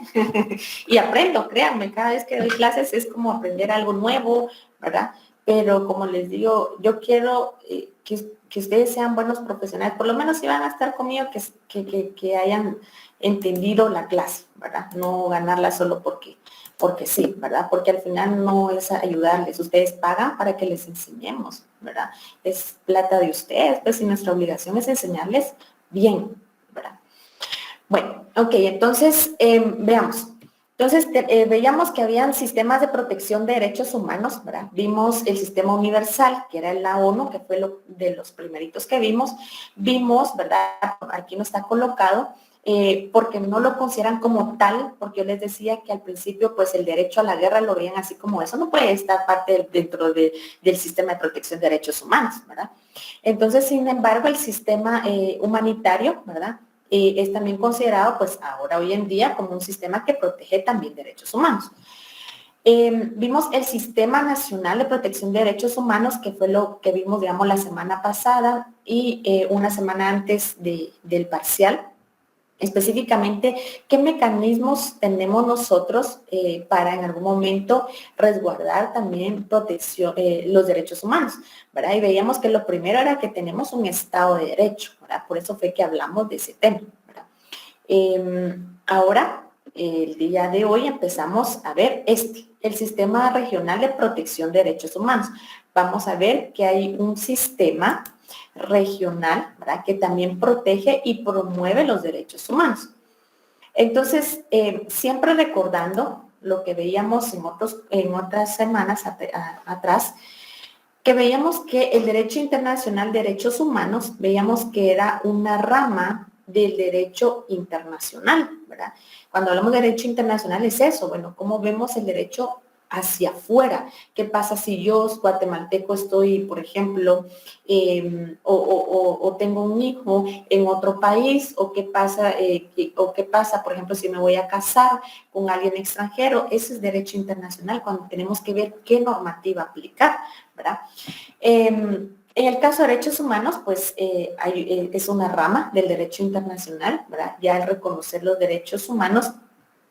y aprendo, créanme, cada vez que doy clases es como aprender algo nuevo, ¿verdad? Pero como les digo, yo quiero que ustedes sean buenos profesionales, por lo menos si van a estar conmigo, que hayan entendido la clase, ¿verdad? No ganarla solo porque sí, ¿verdad? Porque al final no es ayudarles, ustedes pagan para que les enseñemos, ¿verdad? Es plata de ustedes, pues y nuestra obligación es enseñarles bien, ¿verdad? Bueno, ok, entonces veamos. Entonces veíamos que habían sistemas de protección de derechos humanos, ¿verdad? Vimos el sistema universal, que era la ONU, que fue de los primeritos que vimos. Vimos, ¿verdad? Aquí no está colocado, porque no lo consideran como tal, porque yo les decía que al principio pues el derecho a la guerra lo veían así como eso, no puede estar dentro del sistema de protección de derechos humanos, ¿verdad? Entonces, sin embargo, el sistema humanitario, ¿verdad? Es también considerado pues ahora hoy en día como un sistema que protege también derechos humanos. Vimos el Sistema Nacional de Protección de Derechos Humanos, que fue lo que vimos, digamos, la semana pasada y una semana antes del parcial. Específicamente, ¿qué mecanismos tenemos nosotros para en algún momento resguardar también protección, los derechos humanos? ¿Verdad? Y veíamos que lo primero era que tenemos un Estado de Derecho, ¿verdad? Por eso fue que hablamos de ese tema, ¿verdad? Ahora, el día de hoy empezamos a ver el Sistema Regional de Protección de Derechos Humanos. Vamos a ver que hay un sistema regional, ¿verdad? Que también protege y promueve los derechos humanos. Entonces, siempre recordando lo que veíamos en otras semanas atrás, que veíamos que el derecho internacional de derechos humanos, veíamos que era una rama del derecho internacional, ¿verdad? Cuando hablamos de derecho internacional es eso, bueno, ¿cómo vemos el derecho hacia afuera? ¿Qué pasa si yo, guatemalteco, estoy, por ejemplo, o tengo un hijo en otro país? ¿O qué pasa, por ejemplo, si me voy a casar con alguien extranjero? Ese es derecho internacional, cuando tenemos que ver qué normativa aplicar, ¿verdad? En el caso de derechos humanos, pues es una rama del derecho internacional, ¿verdad? Ya el reconocer los derechos humanos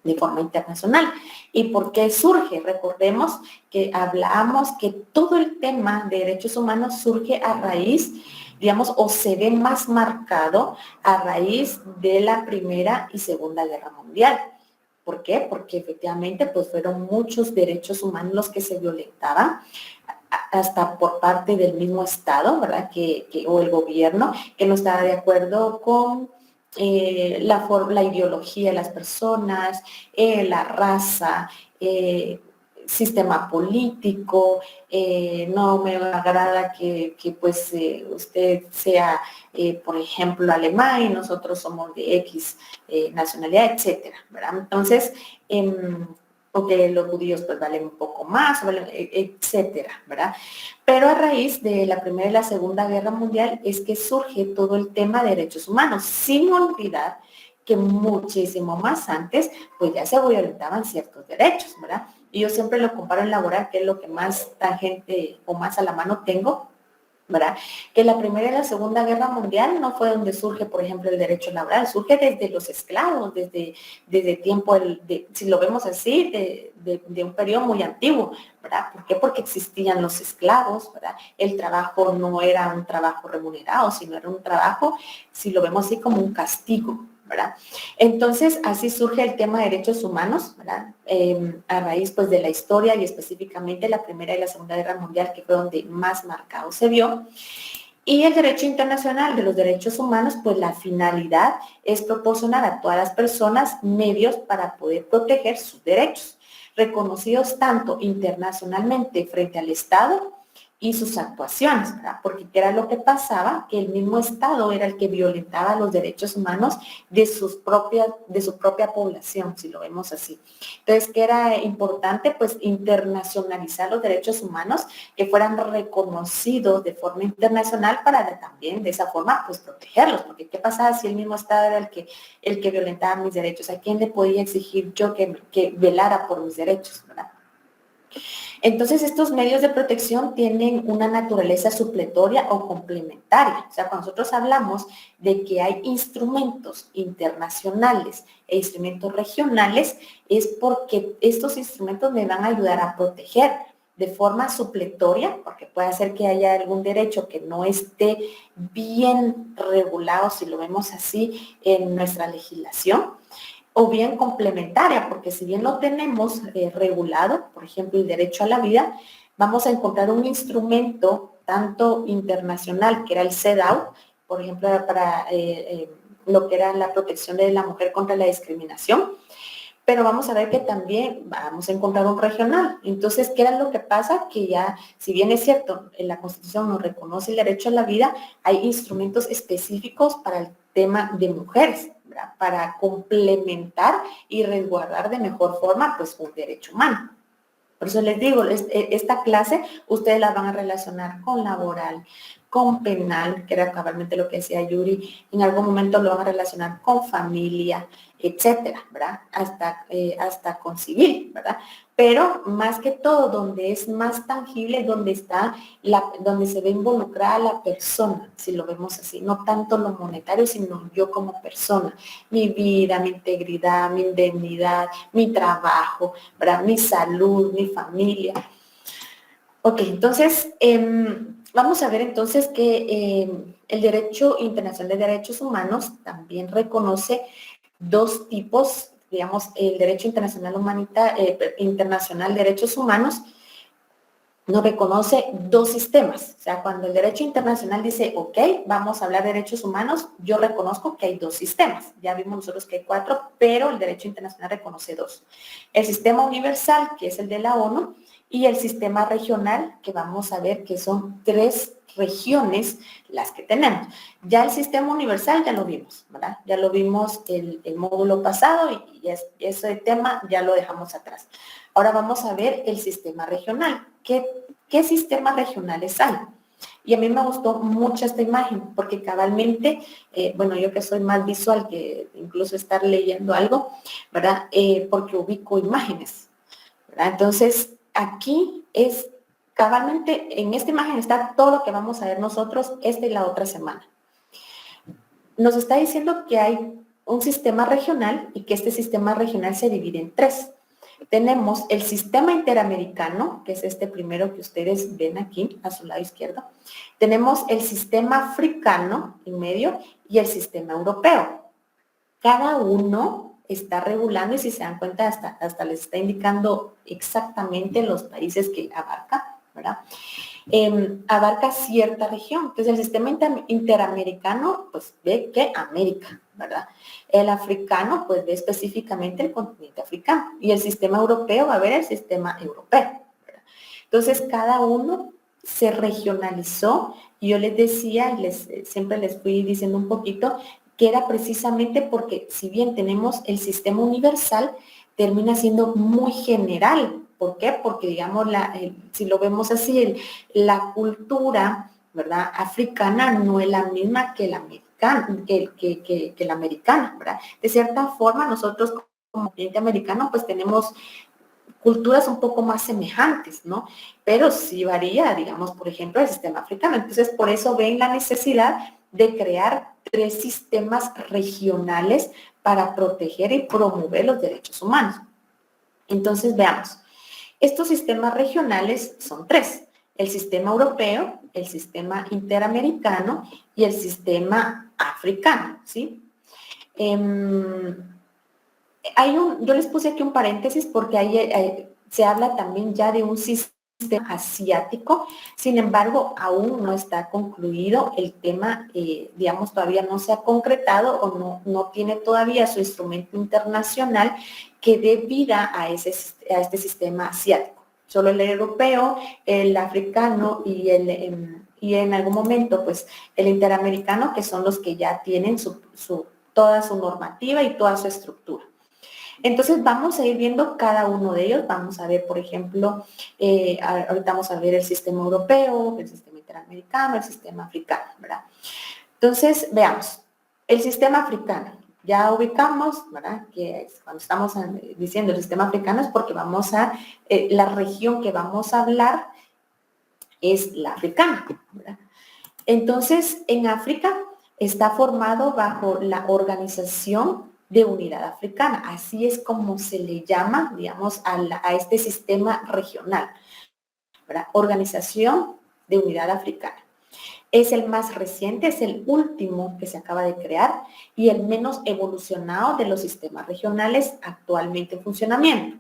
de forma internacional. ¿Y por qué surge? Recordemos que hablamos que todo el tema de derechos humanos surge a raíz, digamos, o se ve más marcado a raíz de la Primera y Segunda Guerra Mundial. ¿Por qué? Porque efectivamente pues fueron muchos derechos humanos los que se violentaban, hasta por parte del mismo Estado, ¿verdad? O el gobierno, que no estaba de acuerdo con la ideología de las personas, la raza, sistema político, no me agrada que pues usted sea, por ejemplo, alemán y nosotros somos de X nacionalidad, etcétera, ¿verdad? Entonces, porque los judíos pues valen un poco más, etcétera, ¿verdad? Pero a raíz de la Primera y la Segunda Guerra Mundial es que surge todo el tema de derechos humanos, sin olvidar que muchísimo más antes pues ya se violentaban ciertos derechos, ¿verdad? Y yo siempre lo comparo en laboral, que es lo que más tangente o más a la mano tengo, ¿verdad? Que la Primera y la Segunda Guerra Mundial no fue donde surge, por ejemplo, el derecho laboral, surge desde los esclavos, desde tiempo, si lo vemos así, de un periodo muy antiguo, ¿verdad? ¿Por qué? Porque existían los esclavos, ¿verdad? El trabajo no era un trabajo remunerado, sino era un trabajo, si lo vemos así, como un castigo, ¿verdad? Entonces, así surge el tema de derechos humanos, ¿verdad? A raíz, pues, de la historia y específicamente la Primera y la Segunda Guerra Mundial, que fue donde más marcado se vio. Y el derecho internacional de los derechos humanos, pues la finalidad es proporcionar a todas las personas medios para poder proteger sus derechos, reconocidos tanto internacionalmente frente al Estado y sus actuaciones, ¿verdad? Porque ¿qué era lo que pasaba? Que el mismo Estado era el que violentaba los derechos humanos de su propia población, si lo vemos así. Entonces, ¿qué era importante? Pues internacionalizar los derechos humanos, que fueran reconocidos de forma internacional para también de esa forma pues protegerlos, porque ¿qué pasaba si el mismo Estado era el que violentaba mis derechos? ¿A quién le podía exigir yo que velara por mis derechos, verdad? Entonces, estos medios de protección tienen una naturaleza supletoria o complementaria. O sea, cuando nosotros hablamos de que hay instrumentos internacionales e instrumentos regionales, es porque estos instrumentos me van a ayudar a proteger de forma supletoria, porque puede ser que haya algún derecho que no esté bien regulado, si lo vemos así, en nuestra legislación, o bien complementaria, porque si bien lo tenemos regulado, por ejemplo, el derecho a la vida, vamos a encontrar un instrumento tanto internacional, que era el CEDAW, por ejemplo, para lo que era la protección de la mujer contra la discriminación, pero vamos a ver que también vamos a encontrar un regional. Entonces, ¿qué era lo que pasa? Que ya, si bien es cierto, en la Constitución nos reconoce el derecho a la vida, hay instrumentos específicos para el tema de mujeres, ¿verdad? Para complementar y resguardar de mejor forma, pues, un derecho humano. Por eso les digo, esta clase ustedes la van a relacionar con laboral, con penal, que era cabalmente lo que decía Yuri, en algún momento lo van a relacionar con familia, etcétera, ¿verdad? Hasta con civil, ¿verdad? Pero más que todo, donde es más tangible, donde se ve involucrada la persona, si lo vemos así, no tanto lo monetario, sino yo como persona, mi vida, mi integridad, mi indemnidad, mi trabajo, ¿verdad? Mi salud, mi familia. Ok, entonces, vamos a ver entonces que el derecho internacional de derechos humanos también reconoce dos tipos, digamos, el derecho internacional internacional de derechos humanos nos reconoce dos sistemas. O sea, cuando el derecho internacional dice, ok, vamos a hablar de derechos humanos, yo reconozco que hay dos sistemas. Ya vimos nosotros que hay 4, pero el derecho internacional reconoce 2. El sistema universal, que es el de la ONU, y el sistema regional, que vamos a ver que son 3 regiones las que tenemos. Ya el sistema universal ya lo vimos, ¿verdad? Ya lo vimos el módulo pasado y ese tema ya lo dejamos atrás. Ahora vamos a ver el sistema regional. ¿Qué sistemas regionales hay? Y a mí me gustó mucho esta imagen porque cabalmente, bueno, yo que soy más visual que incluso estar leyendo algo, ¿verdad? Porque ubico imágenes, ¿verdad? Entonces, aquí es cabalmente, en esta imagen está todo lo que vamos a ver nosotros esta y la otra semana. Nos está diciendo que hay un sistema regional y que este sistema regional se divide en 3. Tenemos el sistema interamericano, que es este primero que ustedes ven aquí a su lado izquierdo. Tenemos el sistema africano en medio y el sistema europeo. Cada uno está regulando y si se dan cuenta hasta les está indicando exactamente los países que abarca, ¿verdad? Abarca cierta región. Entonces el sistema interamericano pues ve que América, ¿verdad? El africano pues ve específicamente el continente africano y el sistema europeo va a ver el sistema europeo, ¿verdad? Entonces cada uno se regionalizó y yo les decía y siempre les fui diciendo un poquito que era precisamente porque si bien tenemos el sistema universal, termina siendo muy general. ¿Por qué? Porque, digamos, si lo vemos así, la cultura, ¿verdad?, africana no es la misma que la americana, que la americana, ¿verdad? De cierta forma, nosotros como cliente americano, pues tenemos culturas un poco más semejantes, ¿no? Pero sí varía, digamos, por ejemplo, el sistema africano. Entonces, por eso ven la necesidad de crear 3 sistemas regionales para proteger y promover los derechos humanos. Entonces, veamos. Estos sistemas regionales son 3. El sistema europeo, el sistema interamericano y el sistema africano, ¿sí? Yo les puse aquí un paréntesis porque ahí se habla también ya de un sistema asiático, sin embargo, aún no está concluido el tema, digamos, todavía no se ha concretado o no tiene todavía su instrumento internacional que dé vida a este sistema asiático. Solo el europeo, el africano y en algún momento, pues, el interamericano, que son los que ya tienen toda su normativa y toda su estructura. Entonces vamos a ir viendo cada uno de ellos. Vamos a ver, por ejemplo, ahorita vamos a ver el sistema europeo, el sistema interamericano, el sistema africano, ¿verdad? Entonces, veamos. El sistema africano. Ya ubicamos, ¿verdad? Que cuando estamos diciendo el sistema africano es porque vamos la región que vamos a hablar es la africana, ¿verdad? Entonces, en África está formado bajo la Organización de Unidad Africana. Así es como se le llama, digamos, a este sistema regional, ¿verdad? Organización de Unidad Africana. Es el más reciente, es el último que se acaba de crear y el menos evolucionado de los sistemas regionales actualmente en funcionamiento.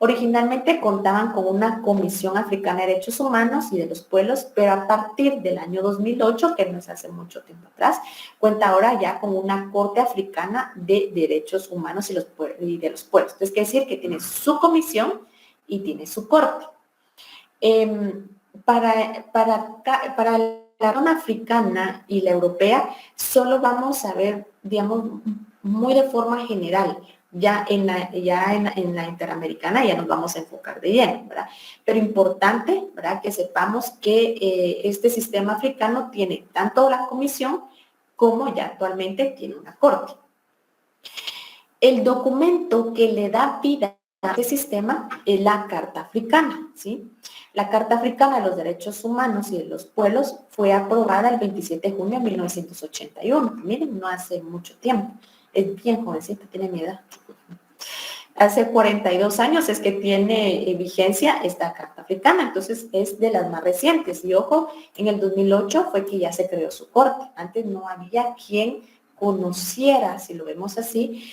Originalmente contaban con una Comisión Africana de Derechos Humanos y de los Pueblos, pero a partir del año 2008, que no es hace mucho tiempo atrás, cuenta ahora ya con una Corte Africana de Derechos Humanos y de los Pueblos. Entonces, quiere decir que tiene su comisión y tiene su corte. Para la zona africana y la europea, solo vamos a ver, digamos, muy de forma general. Ya en la interamericana ya nos vamos a enfocar de lleno, ¿verdad? Pero importante, ¿verdad? Que sepamos que este sistema africano tiene tanto la comisión como ya actualmente tiene una corte. El documento que le da vida a este sistema es la Carta Africana, ¿sí? La Carta Africana de los Derechos Humanos y de los Pueblos fue aprobada el 27 de junio de 1981. Miren, no hace mucho tiempo. Es bien jovencita, tiene mi edad. Hace 42 años es que tiene vigencia esta Carta Africana, entonces es de las más recientes. Y ojo, en el 2008 fue que ya se creó su corte. Antes no había quien conociera, si lo vemos así,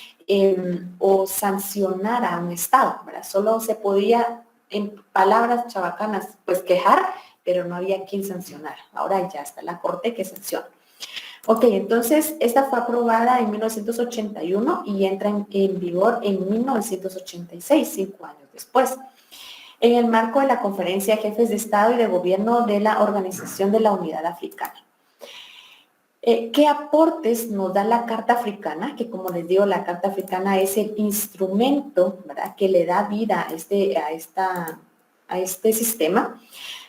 o sancionara a un Estado, ¿verdad? Solo se podía, en palabras chabacanas, pues quejar, pero no había quien sancionara. Ahora ya está la corte que sanciona. Ok, entonces esta fue aprobada en 1981 y entra en vigor en 1986, 5 años después, en el marco de la Conferencia de Jefes de Estado y de Gobierno de la Organización de la Unidad Africana. ¿Qué aportes nos da la Carta Africana? Que como les digo, la Carta Africana es el instrumento, ¿verdad?, que le da vida a este sistema.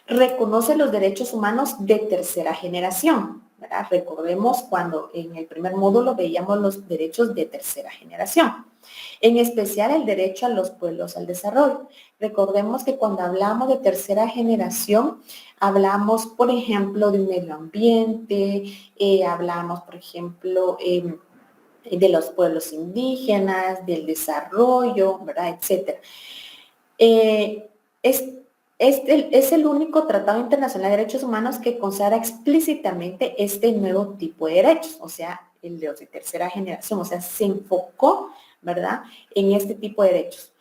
Reconoce los derechos humanos de tercera generación, ¿verdad? Recordemos cuando en el primer módulo veíamos los derechos de tercera generación, en especial el derecho a los pueblos al desarrollo. Recordemos que cuando hablamos de tercera generación, hablamos, por ejemplo, de un medio ambiente, hablamos, por ejemplo, de los pueblos indígenas, del desarrollo, ¿verdad?, etcétera. Es el único tratado internacional de derechos humanos que consagra explícitamente este nuevo tipo de derechos, o sea, el de tercera generación, o sea, se enfocó, ¿verdad?, en este tipo de derechos.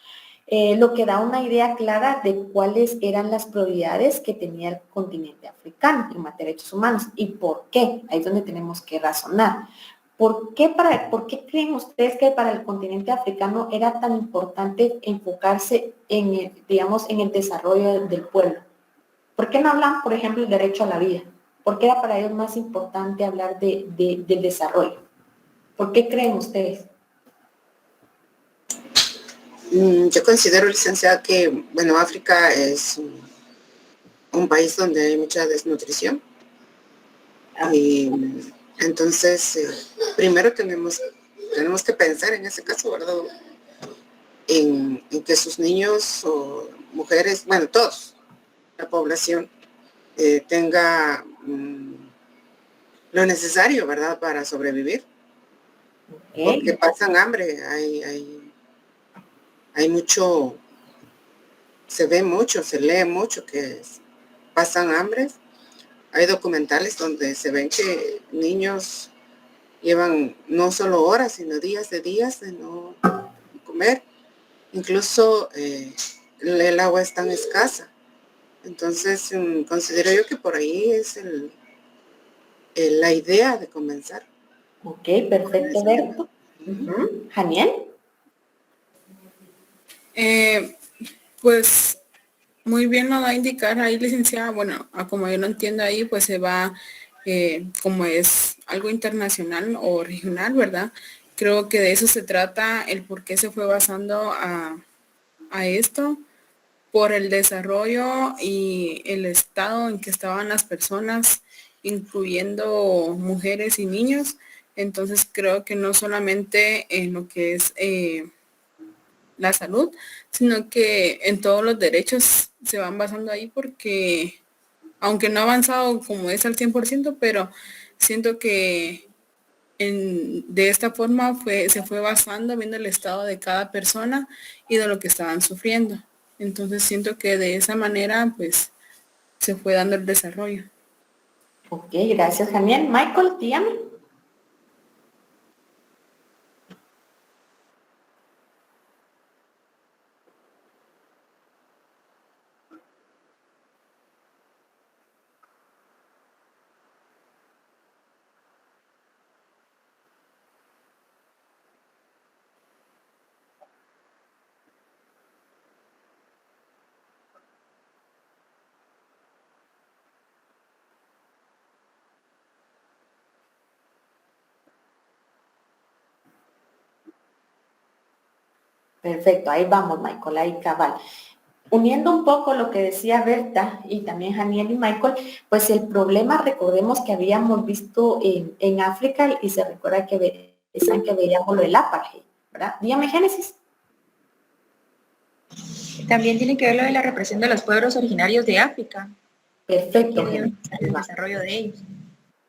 Lo que da una idea clara de cuáles eran las prioridades que tenía el continente africano en materia de derechos humanos y por qué. Ahí es donde tenemos que razonar. ¿Por qué creen ustedes que para el continente africano era tan importante enfocarse en el desarrollo del pueblo? ¿Por qué no hablan, por ejemplo, del derecho a la vida? ¿Por qué era para ellos más importante hablar del desarrollo? ¿Por qué creen ustedes? Yo considero, licenciada, que, bueno, África es un país donde hay mucha desnutrición. Y entonces, primero tenemos que pensar en ese caso, ¿verdad?, en que sus niños o mujeres, bueno, todos, la población, tenga lo necesario, ¿verdad?, para sobrevivir. Porque pasan hambre, hay mucho, se ve mucho, se lee mucho que pasan hambre. Hay documentales donde se ven que niños llevan no solo horas, sino días de no comer. Incluso el agua es tan escasa. Entonces, considero yo que por ahí es la idea de comenzar. Ok, perfecto, Berto. Janiel. Pues muy bien lo va a indicar ahí, licenciada. Bueno, como yo lo entiendo ahí, pues se va, como es algo internacional o regional, ¿verdad? Creo que de eso se trata, el por qué se fue basando a esto, por el desarrollo y el estado en que estaban las personas, incluyendo mujeres y niños. Entonces creo que no solamente en lo que es la salud, sino que en todos los derechos se van basando ahí porque, aunque no ha avanzado como es al 100%, pero siento que de esta forma se fue basando, viendo el estado de cada persona y de lo que estaban sufriendo. Entonces siento que de esa manera, pues, se fue dando el desarrollo. Ok, gracias, Janiel. Michael, dígame. Perfecto, ahí vamos, Michael, ahí cabal. Uniendo un poco lo que decía Berta y también Janiel y Michael, pues el problema, recordemos que habíamos visto en África y se recuerda que veíamos lo del apartheid, ¿verdad? Dígame, Génesis. También tiene que ver lo de la represión de los pueblos originarios de África. Perfecto, Que Génesis. el desarrollo de ellos.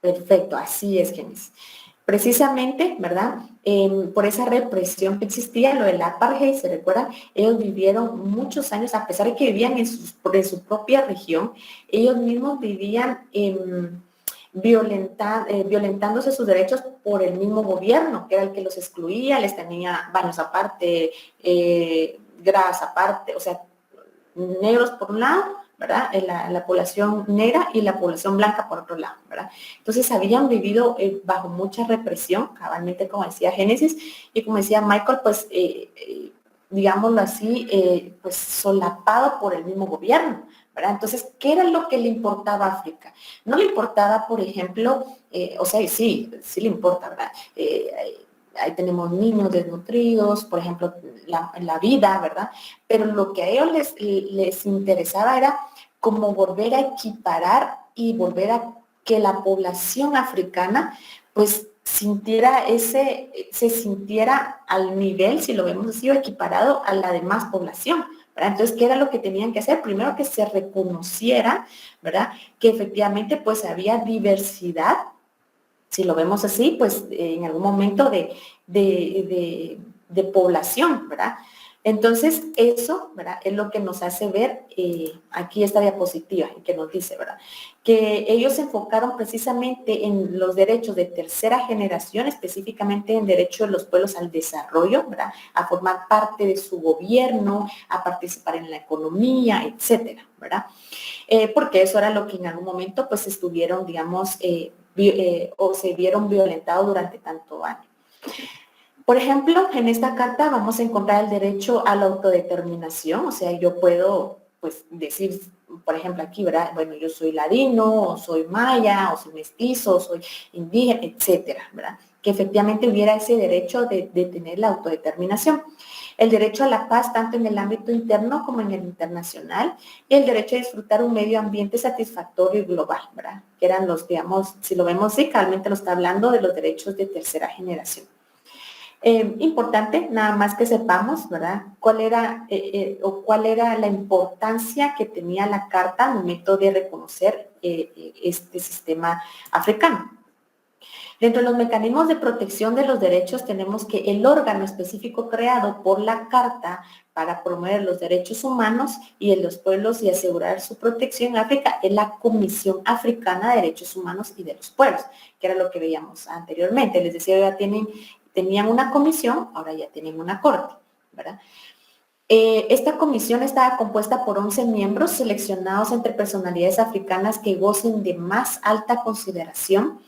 Perfecto, así es, Génesis. Precisamente, ¿verdad? Por esa represión que existía, lo del apartheid, ¿se recuerdan? Ellos vivieron muchos años, a pesar de que vivían en su propia región, ellos mismos vivían violentándose sus derechos por el mismo gobierno, que era el que los excluía, les tenía baños aparte, gradas aparte, o sea, negros por un lado, ¿verdad? La población negra y la población blanca por otro lado, ¿verdad? Entonces habían vivido bajo mucha represión, cabalmente como decía Génesis, y como decía Michael, pues, digámoslo así, pues solapado por el mismo gobierno, ¿verdad? Entonces, ¿qué era lo que le importaba a África? No le importaba, por ejemplo, o sea, sí le importa, ¿verdad? Ahí tenemos niños desnutridos, por ejemplo, la vida, ¿verdad? Pero lo que a ellos les interesaba era como volver a equiparar y volver a que la población africana pues se sintiera al nivel, si lo vemos así, o equiparado a la demás población, ¿verdad? Entonces, ¿qué era lo que tenían que hacer? Primero que se reconociera, ¿verdad? Que efectivamente pues había diversidad, si lo vemos así, pues en algún momento de población, ¿verdad? Entonces, eso, ¿verdad? Es lo que nos hace ver aquí esta diapositiva, que nos dice, ¿verdad? Que ellos se enfocaron precisamente en los derechos de tercera generación, específicamente en derecho de los pueblos al desarrollo, ¿verdad? A formar parte de su gobierno, a participar en la economía, etcétera, ¿verdad? Porque eso era lo que en algún momento, pues, estuvieron, digamos, o se vieron violentados durante tanto año. Por ejemplo, en esta carta vamos a encontrar el derecho a la autodeterminación, o sea, yo puedo, pues, decir, por ejemplo, aquí, ¿verdad? Bueno, yo soy ladino, o soy maya, o soy mestizo, o soy indígena, etcétera, ¿verdad? Que efectivamente hubiera ese derecho de tener la autodeterminación. El derecho a la paz, tanto en el ámbito interno como en el internacional, y el derecho a disfrutar un medio ambiente satisfactorio y global, ¿verdad? Que eran los, digamos, si lo vemos así, realmente lo está hablando de los derechos de tercera generación. Importante, nada más que sepamos, ¿verdad? Cuál era la importancia que tenía la Carta al momento de reconocer este sistema africano. Dentro de los mecanismos de protección de los derechos tenemos que el órgano específico creado por la Carta para promover los derechos humanos y de los pueblos y asegurar su protección en África es la Comisión Africana de Derechos Humanos y de los Pueblos, que era lo que veíamos anteriormente. Les decía, ya tenían una comisión, ahora ya tienen una corte, ¿verdad? Esta comisión estaba compuesta por 11 miembros seleccionados entre personalidades africanas que gocen de más alta consideración,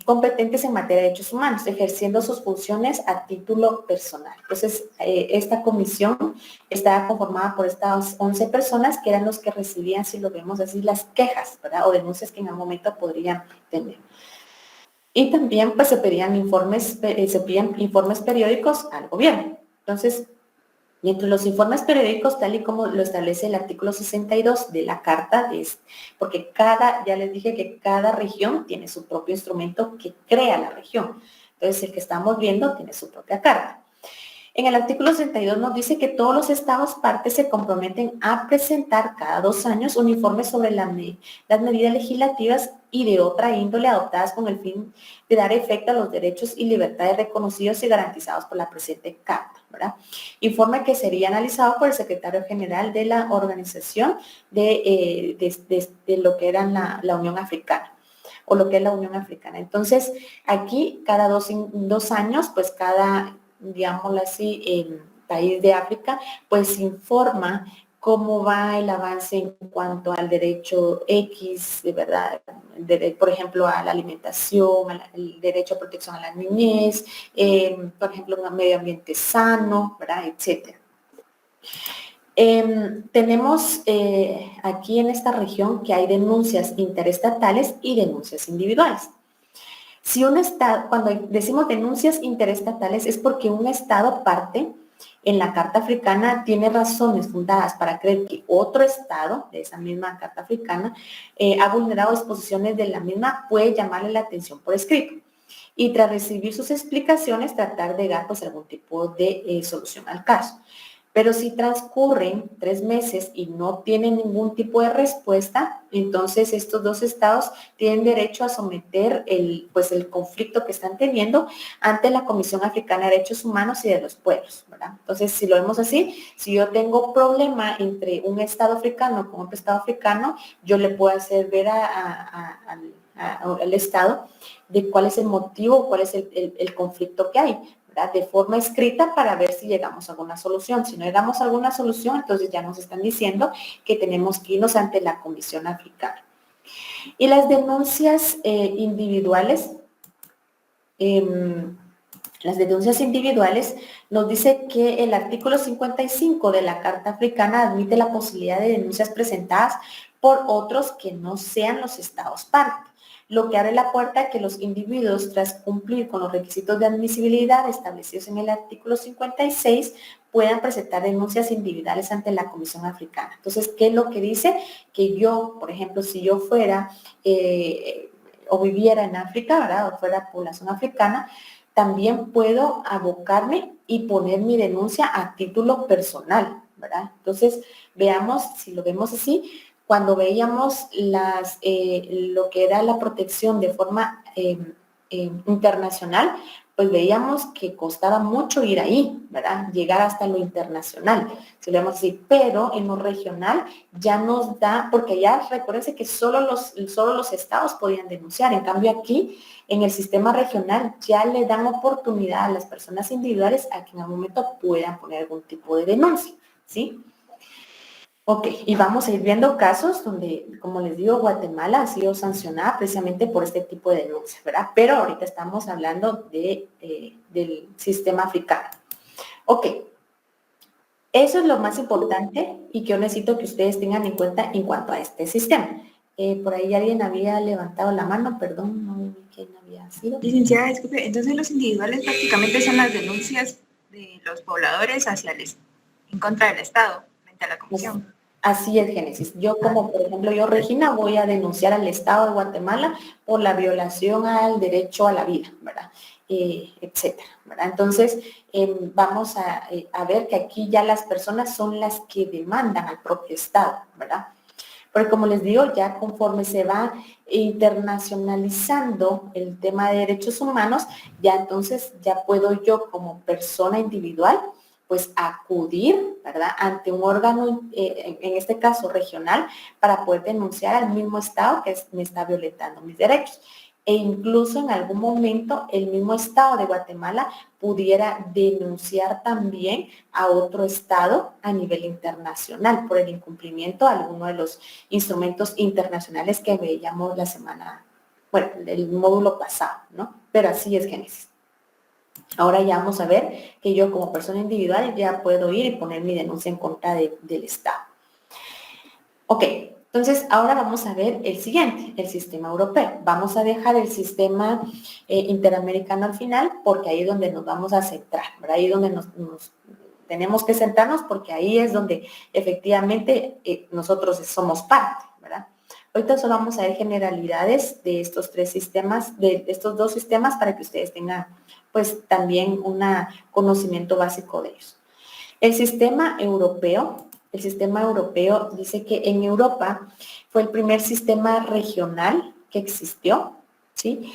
competentes en materia de derechos humanos, ejerciendo sus funciones a título personal. Entonces, esta comisión estaba conformada por estas 11 personas que eran los que recibían, si lo vemos así, las quejas, ¿verdad? O denuncias que en algún momento podrían tener. Y también pues se pedían informes periódicos al gobierno. Entonces, y entre los informes periódicos, tal y como lo establece el artículo 62 de la Carta, porque ya les dije que cada región tiene su propio instrumento que crea la región. Entonces, el que estamos viendo tiene su propia Carta. En el artículo 62 nos dice que todos los estados partes se comprometen a presentar cada 2 años un informe sobre las medidas legislativas y de otra índole adoptadas con el fin de dar efecto a los derechos y libertades reconocidos y garantizados por la presente Carta, ¿verdad? Informe que sería analizado por el secretario general de la organización de lo que era la Unión Africana, o lo que es la Unión Africana. Entonces, aquí cada 2 años, pues digámoslo así, el país de África, pues informa cómo va el avance en cuanto al derecho X, de verdad, por ejemplo, a la alimentación, el derecho a protección a la niñez, por ejemplo, un medio ambiente sano, ¿verdad?, etcétera. Tenemos aquí en esta región que hay denuncias interestatales y denuncias individuales. Si un estado, cuando decimos denuncias interestatales es porque un estado parte en la Carta Africana tiene razones fundadas para creer que otro estado de esa misma Carta Africana ha vulnerado disposiciones de la misma, puede llamarle la atención por escrito y tras recibir sus explicaciones tratar de dar pues algún tipo de solución al caso. Pero si transcurren 3 meses y no tienen ningún tipo de respuesta, entonces estos 2 estados tienen derecho a someter el conflicto que están teniendo ante la Comisión Africana de Derechos Humanos y de los Pueblos, ¿verdad? Entonces, si lo vemos así, si yo tengo problema entre un estado africano con otro estado africano, yo le puedo hacer ver al estado de cuál es el motivo, cuál es el conflicto que hay, ¿verdad?, de forma escrita para ver si llegamos a alguna solución. Si no llegamos a alguna solución, entonces ya nos están diciendo que tenemos que irnos ante la Comisión Africana. Y las denuncias individuales, nos dice que el artículo 55 de la Carta Africana admite la posibilidad de denuncias presentadas por otros que no sean los estados parte, lo que abre la puerta a que los individuos, tras cumplir con los requisitos de admisibilidad establecidos en el artículo 56, puedan presentar denuncias individuales ante la Comisión Africana. Entonces, ¿qué es lo que dice? Que yo, por ejemplo, si yo fuera o viviera en África, ¿verdad?, o fuera población africana, también puedo abocarme y poner mi denuncia a título personal, ¿verdad? Entonces, veamos, si lo vemos así, cuando veíamos lo que era la protección de forma internacional, pues veíamos que costaba mucho ir ahí, ¿verdad?, llegar hasta lo internacional, si lo vemos así, pero en lo regional ya nos da, porque ya recuérdense que solo los estados podían denunciar, en cambio aquí, en el sistema regional, ya le dan oportunidad a las personas individuales a que en algún momento puedan poner algún tipo de denuncia, ¿sí? Ok, y vamos a ir viendo casos donde, como les digo, Guatemala ha sido sancionada precisamente por este tipo de denuncias, ¿verdad? Pero ahorita estamos hablando del sistema africano. Ok, eso es lo más importante y que yo necesito que ustedes tengan en cuenta en cuanto a este sistema. Por ahí alguien había levantado la mano, perdón, no vi quién había sido. Licenciada, disculpe, entonces los individuales prácticamente son las denuncias de los pobladores en contra del Estado, frente a la Comisión. Así es, Génesis. Yo como, por ejemplo, yo, Regina, voy a denunciar al Estado de Guatemala por la violación al derecho a la vida, ¿verdad?, etcétera, ¿verdad? Entonces, vamos a ver que aquí ya las personas son las que demandan al propio Estado, ¿verdad? Porque como les digo, ya conforme se va internacionalizando el tema de derechos humanos, ya entonces ya puedo yo como persona individual pues acudir, ¿verdad?, ante un órgano, en este caso regional, para poder denunciar al mismo Estado que me está violentando mis derechos. E incluso en algún momento el mismo Estado de Guatemala pudiera denunciar también a otro Estado a nivel internacional por el incumplimiento de alguno de los instrumentos internacionales que veíamos la semana, bueno, el módulo pasado, ¿no? Pero así es Génesis. Ahora ya vamos a ver que yo como persona individual ya puedo ir y poner mi denuncia en contra del Estado. Ok, entonces ahora vamos a ver el siguiente, el sistema europeo. Vamos a dejar el sistema interamericano al final porque ahí es donde nos vamos a centrar, ¿verdad? Ahí es donde nos tenemos que centrarnos porque ahí es donde efectivamente nosotros somos parte, ¿verdad? Ahorita solo vamos a ver generalidades de estos tres sistemas, de estos dos sistemas para que ustedes tengan pues también un conocimiento básico de ellos. El sistema europeo dice que en Europa fue el primer sistema regional que existió, ¿sí?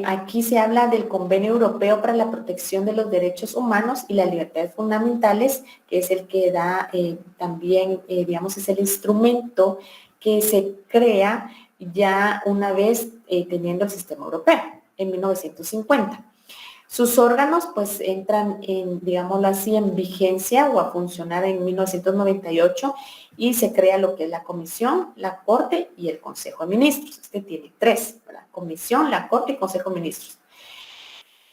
Aquí se habla del Convenio Europeo para la Protección de los Derechos Humanos y las Libertades Fundamentales, que es el que da también, digamos, es el instrumento que se crea ya una vez teniendo el sistema europeo en 1950. Sus órganos pues entran en, digámoslo así, en vigencia o a funcionar en 1998 y se crea lo que es la Comisión, la Corte y el Consejo de Ministros. Este tiene tres, ¿verdad? Comisión, la Corte y Consejo de Ministros.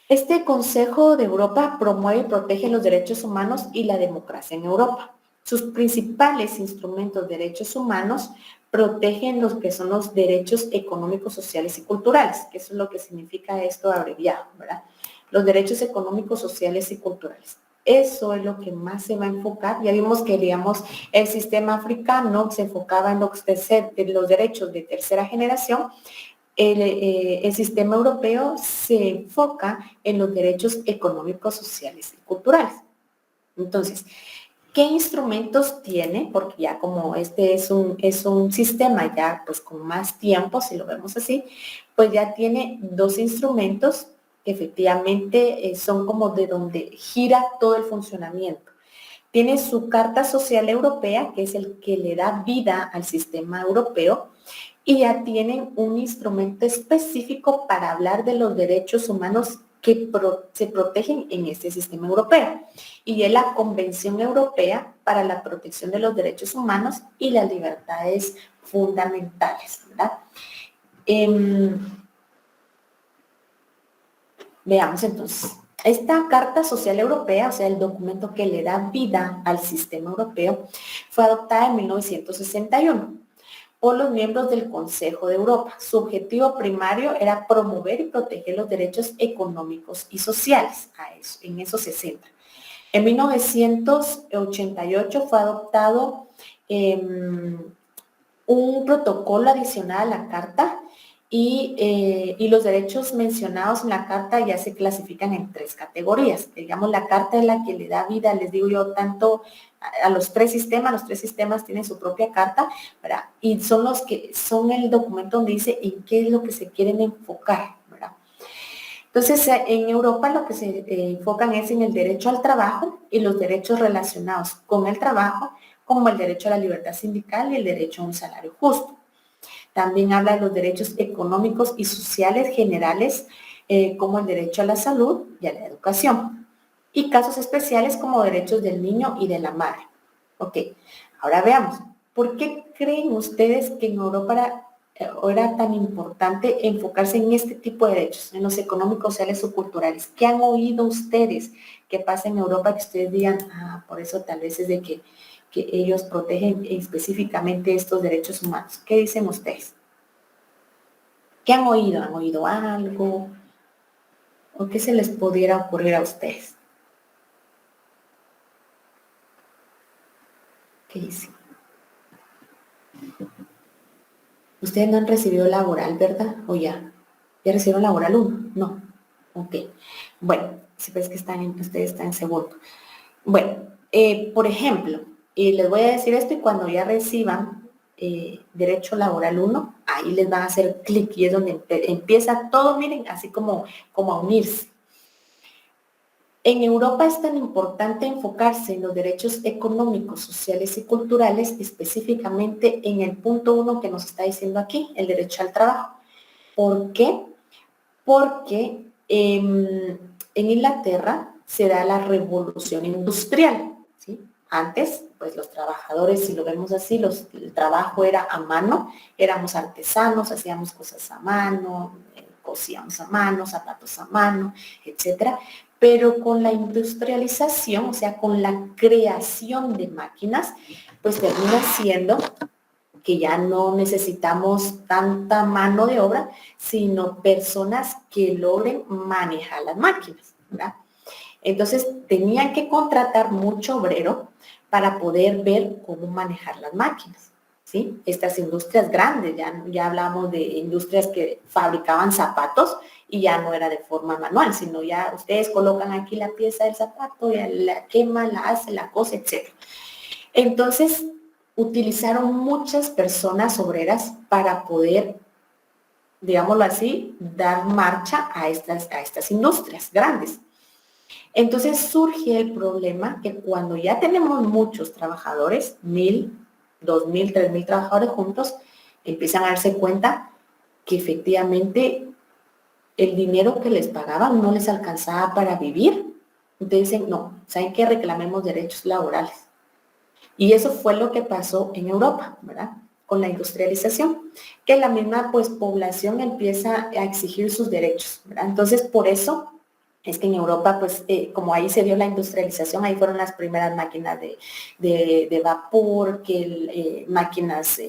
Este Consejo de Europa promueve y protege los derechos humanos y la democracia en Europa. Sus principales instrumentos de derechos humanos protegen los que son los derechos económicos, sociales y culturales, que eso es lo que significa esto abreviado, ¿verdad? Los derechos económicos, sociales y culturales. Eso es lo que más se va a enfocar. Ya vimos que, digamos, el sistema africano se enfocaba en los derechos de tercera generación. El sistema europeo se enfoca en los derechos económicos, sociales y culturales. Entonces, ¿qué instrumentos tiene? Porque ya como este es un sistema ya pues con más tiempo, si lo vemos así, pues ya tiene dos instrumentos que efectivamente son como de donde gira todo el funcionamiento. Tiene su Carta Social Europea, que es el que le da vida al sistema europeo, y ya tienen un instrumento específico para hablar de los derechos humanos que se protegen en este sistema europeo. Y es la Convención Europea para la Protección de los Derechos Humanos y las Libertades Fundamentales, ¿verdad? Veamos entonces. Esta Carta Social Europea, o sea, el documento que le da vida al sistema europeo, fue adoptada en 1961 por los miembros del Consejo de Europa. Su objetivo primario era promover y proteger los derechos económicos y sociales. En eso se centra. En 1988 fue adoptado un protocolo adicional a la Carta y los derechos mencionados en la Carta ya se clasifican en tres categorías. Digamos, la Carta es la que le da vida, les digo yo, tanto a los tres sistemas tienen su propia carta, ¿verdad? Y son los que son el documento donde dice en qué es lo que se quieren enfocar, ¿verdad? Entonces, en Europa lo que se enfocan es en el derecho al trabajo y los derechos relacionados con el trabajo, como el derecho a la libertad sindical y el derecho a un salario justo. También habla de los derechos económicos y sociales generales, como el derecho a la salud y a la educación. Y casos especiales como derechos del niño y de la madre. Ok, ahora veamos. ¿Por qué creen ustedes que en Europa era tan importante enfocarse en este tipo de derechos, en los económicos, sociales o culturales? ¿Qué han oído ustedes que pasa en Europa que ustedes digan, por eso tal vez es de que ellos protegen específicamente estos derechos humanos? ¿Qué dicen ustedes? ¿Qué han oído? ¿Han oído algo? ¿O qué se les pudiera ocurrir a ustedes? ¿Qué dicen? Ustedes no han recibido laboral, ¿verdad? ¿O ya? ¿Ya recibieron laboral 1? No. Ok. Bueno, si ves que ustedes están en segundo. Bueno, por ejemplo, y les voy a decir esto y cuando ya reciban, Derecho Laboral 1, ahí les van a hacer clic y es donde empieza todo, miren, así como a unirse. En Europa es tan importante enfocarse en los derechos económicos, sociales y culturales, específicamente en el punto 1 que nos está diciendo aquí, el derecho al trabajo. ¿Por qué? Porque en Inglaterra se da la revolución industrial, ¿sí? Antes, pues los trabajadores, si lo vemos así, el trabajo era a mano, éramos artesanos, hacíamos cosas a mano, cosíamos a mano, zapatos a mano, etcétera. Pero con la industrialización, o sea, con la creación de máquinas, pues termina siendo que ya no necesitamos tanta mano de obra, sino personas que logren manejar las máquinas, ¿verdad? Entonces, tenían que contratar mucho obrero para poder ver cómo manejar las máquinas, ¿sí? Estas industrias grandes, ya hablamos de industrias que fabricaban zapatos y ya no era de forma manual, sino ya ustedes colocan aquí la pieza del zapato, ya la quema, la hace, la cose, etc. Entonces, utilizaron muchas personas obreras para poder, digámoslo así, dar marcha a estas industrias grandes. Entonces surge el problema que cuando ya tenemos muchos trabajadores, 1,000, 2,000, 3,000 trabajadores juntos, empiezan a darse cuenta que efectivamente el dinero que les pagaban no les alcanzaba para vivir. Entonces dicen, no, ¿saben qué? Reclamemos derechos laborales. Y eso fue lo que pasó en Europa, ¿verdad? Con la industrialización, que la misma pues población empieza a exigir sus derechos, ¿verdad? Entonces por eso es que en Europa, pues, como ahí se dio la industrialización, ahí fueron las primeras máquinas de vapor, máquinas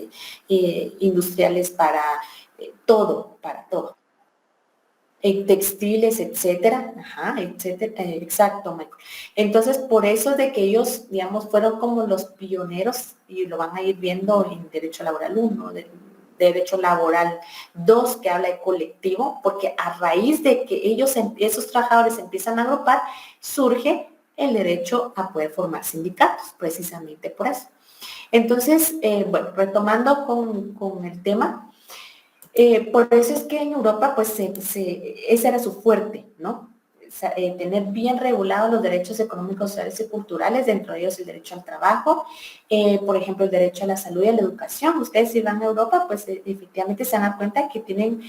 industriales para todo, textiles, etcétera, etcétera, exacto, Michael. Entonces, por eso de que ellos, digamos, fueron como los pioneros, y lo van a ir viendo en Derecho Laboral 1, Derecho Laboral 2, que habla de colectivo, porque a raíz de que esos trabajadores empiezan a agrupar, surge el derecho a poder formar sindicatos, precisamente por eso. Entonces, bueno, retomando con el tema, por eso es que en Europa, pues, ese era su fuerte, ¿no? Tener bien regulados los derechos económicos, sociales y culturales, dentro de ellos el derecho al trabajo, por ejemplo, el derecho a la salud y a la educación. Ustedes si van a Europa, pues efectivamente se dan cuenta que tienen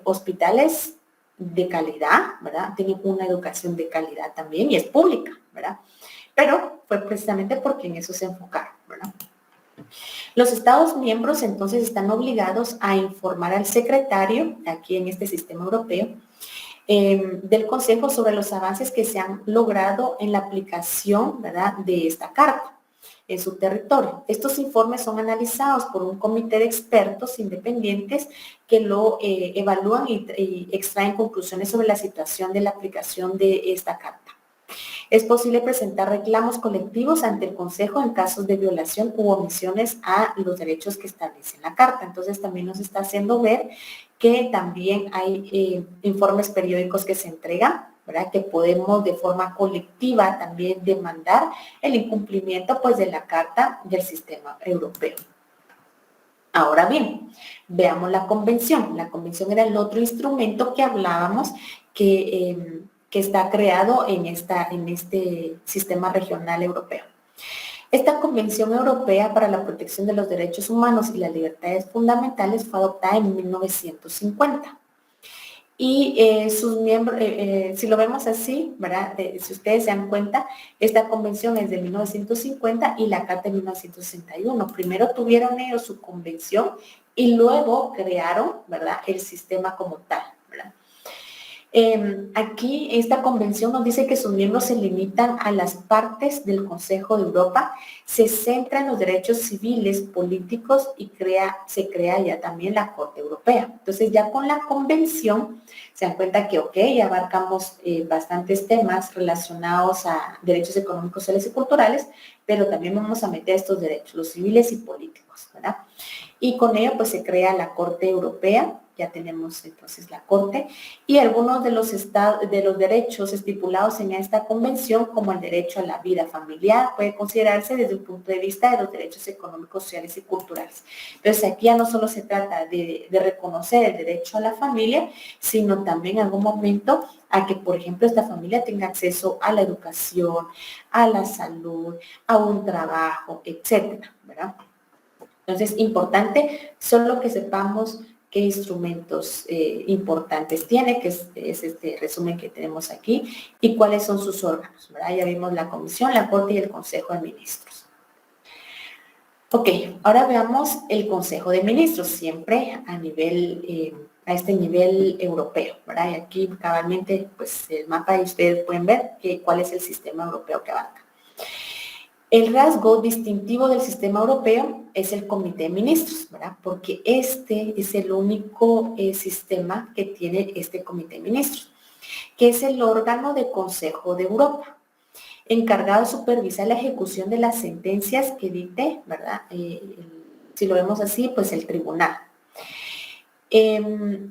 hospitales de calidad, ¿verdad? Tienen una educación de calidad también y es pública, ¿verdad? Pero fue precisamente porque en eso se enfocaron, ¿verdad? Los Estados miembros entonces están obligados a informar al secretario, aquí en este sistema europeo, del Consejo sobre los avances que se han logrado en la aplicación, ¿verdad?, de esta carta en su territorio. Estos informes son analizados por un comité de expertos independientes que lo evalúan y extraen conclusiones sobre la situación de la aplicación de esta carta. Es posible presentar reclamos colectivos ante el Consejo en casos de violación u omisiones a los derechos que establece la Carta. Entonces también nos está haciendo ver que también hay informes periódicos que se entregan, ¿verdad? Que podemos de forma colectiva también demandar el incumplimiento pues de la Carta del sistema europeo. Ahora bien, veamos la convención. La convención era el otro instrumento que hablábamos que está creado en este sistema regional europeo. Esta Convención Europea para la Protección de los Derechos Humanos y las Libertades Fundamentales fue adoptada en 1950. Y sus miembros, si lo vemos así, ¿verdad? Si ustedes se dan cuenta, esta convención es de 1950 y la Carta de 1961. Primero tuvieron ellos su convención y luego crearon, ¿verdad?, el sistema como tal, ¿verdad? Aquí esta convención nos dice que sus miembros se limitan a las partes del Consejo de Europa, se centra en los derechos civiles, políticos y se crea ya también la Corte Europea. Entonces ya con la convención se dan cuenta que, ok, ya abarcamos bastantes temas relacionados a derechos económicos, sociales y culturales, pero también vamos a meter estos derechos, los civiles y políticos, ¿verdad? Y con ello pues se crea la Corte Europea, ya tenemos entonces la Corte, y algunos de los derechos estipulados en esta convención, como el derecho a la vida familiar, puede considerarse desde un punto de vista de los derechos económicos, sociales y culturales. Entonces aquí ya no solo se trata de reconocer el derecho a la familia, sino también en algún momento a que, por ejemplo, esta familia tenga acceso a la educación, a la salud, a un trabajo, etcétera, ¿verdad? Entonces, importante solo que sepamos qué instrumentos importantes tiene, que es este resumen que tenemos aquí, y cuáles son sus órganos, ¿verdad? Ya vimos la Comisión, la Corte y el Consejo de Ministros. Ok, ahora veamos el Consejo de Ministros, siempre a nivel, a este nivel europeo, ¿verdad? Y aquí cabalmente, pues el mapa y ustedes pueden ver cuál es el sistema europeo que abarca. El rasgo distintivo del sistema europeo es el Comité de Ministros, ¿verdad? Porque este es el único sistema que tiene este Comité de Ministros, que es el órgano de Consejo de Europa, encargado de supervisar la ejecución de las sentencias que dicte, ¿verdad? Si lo vemos así, pues el tribunal.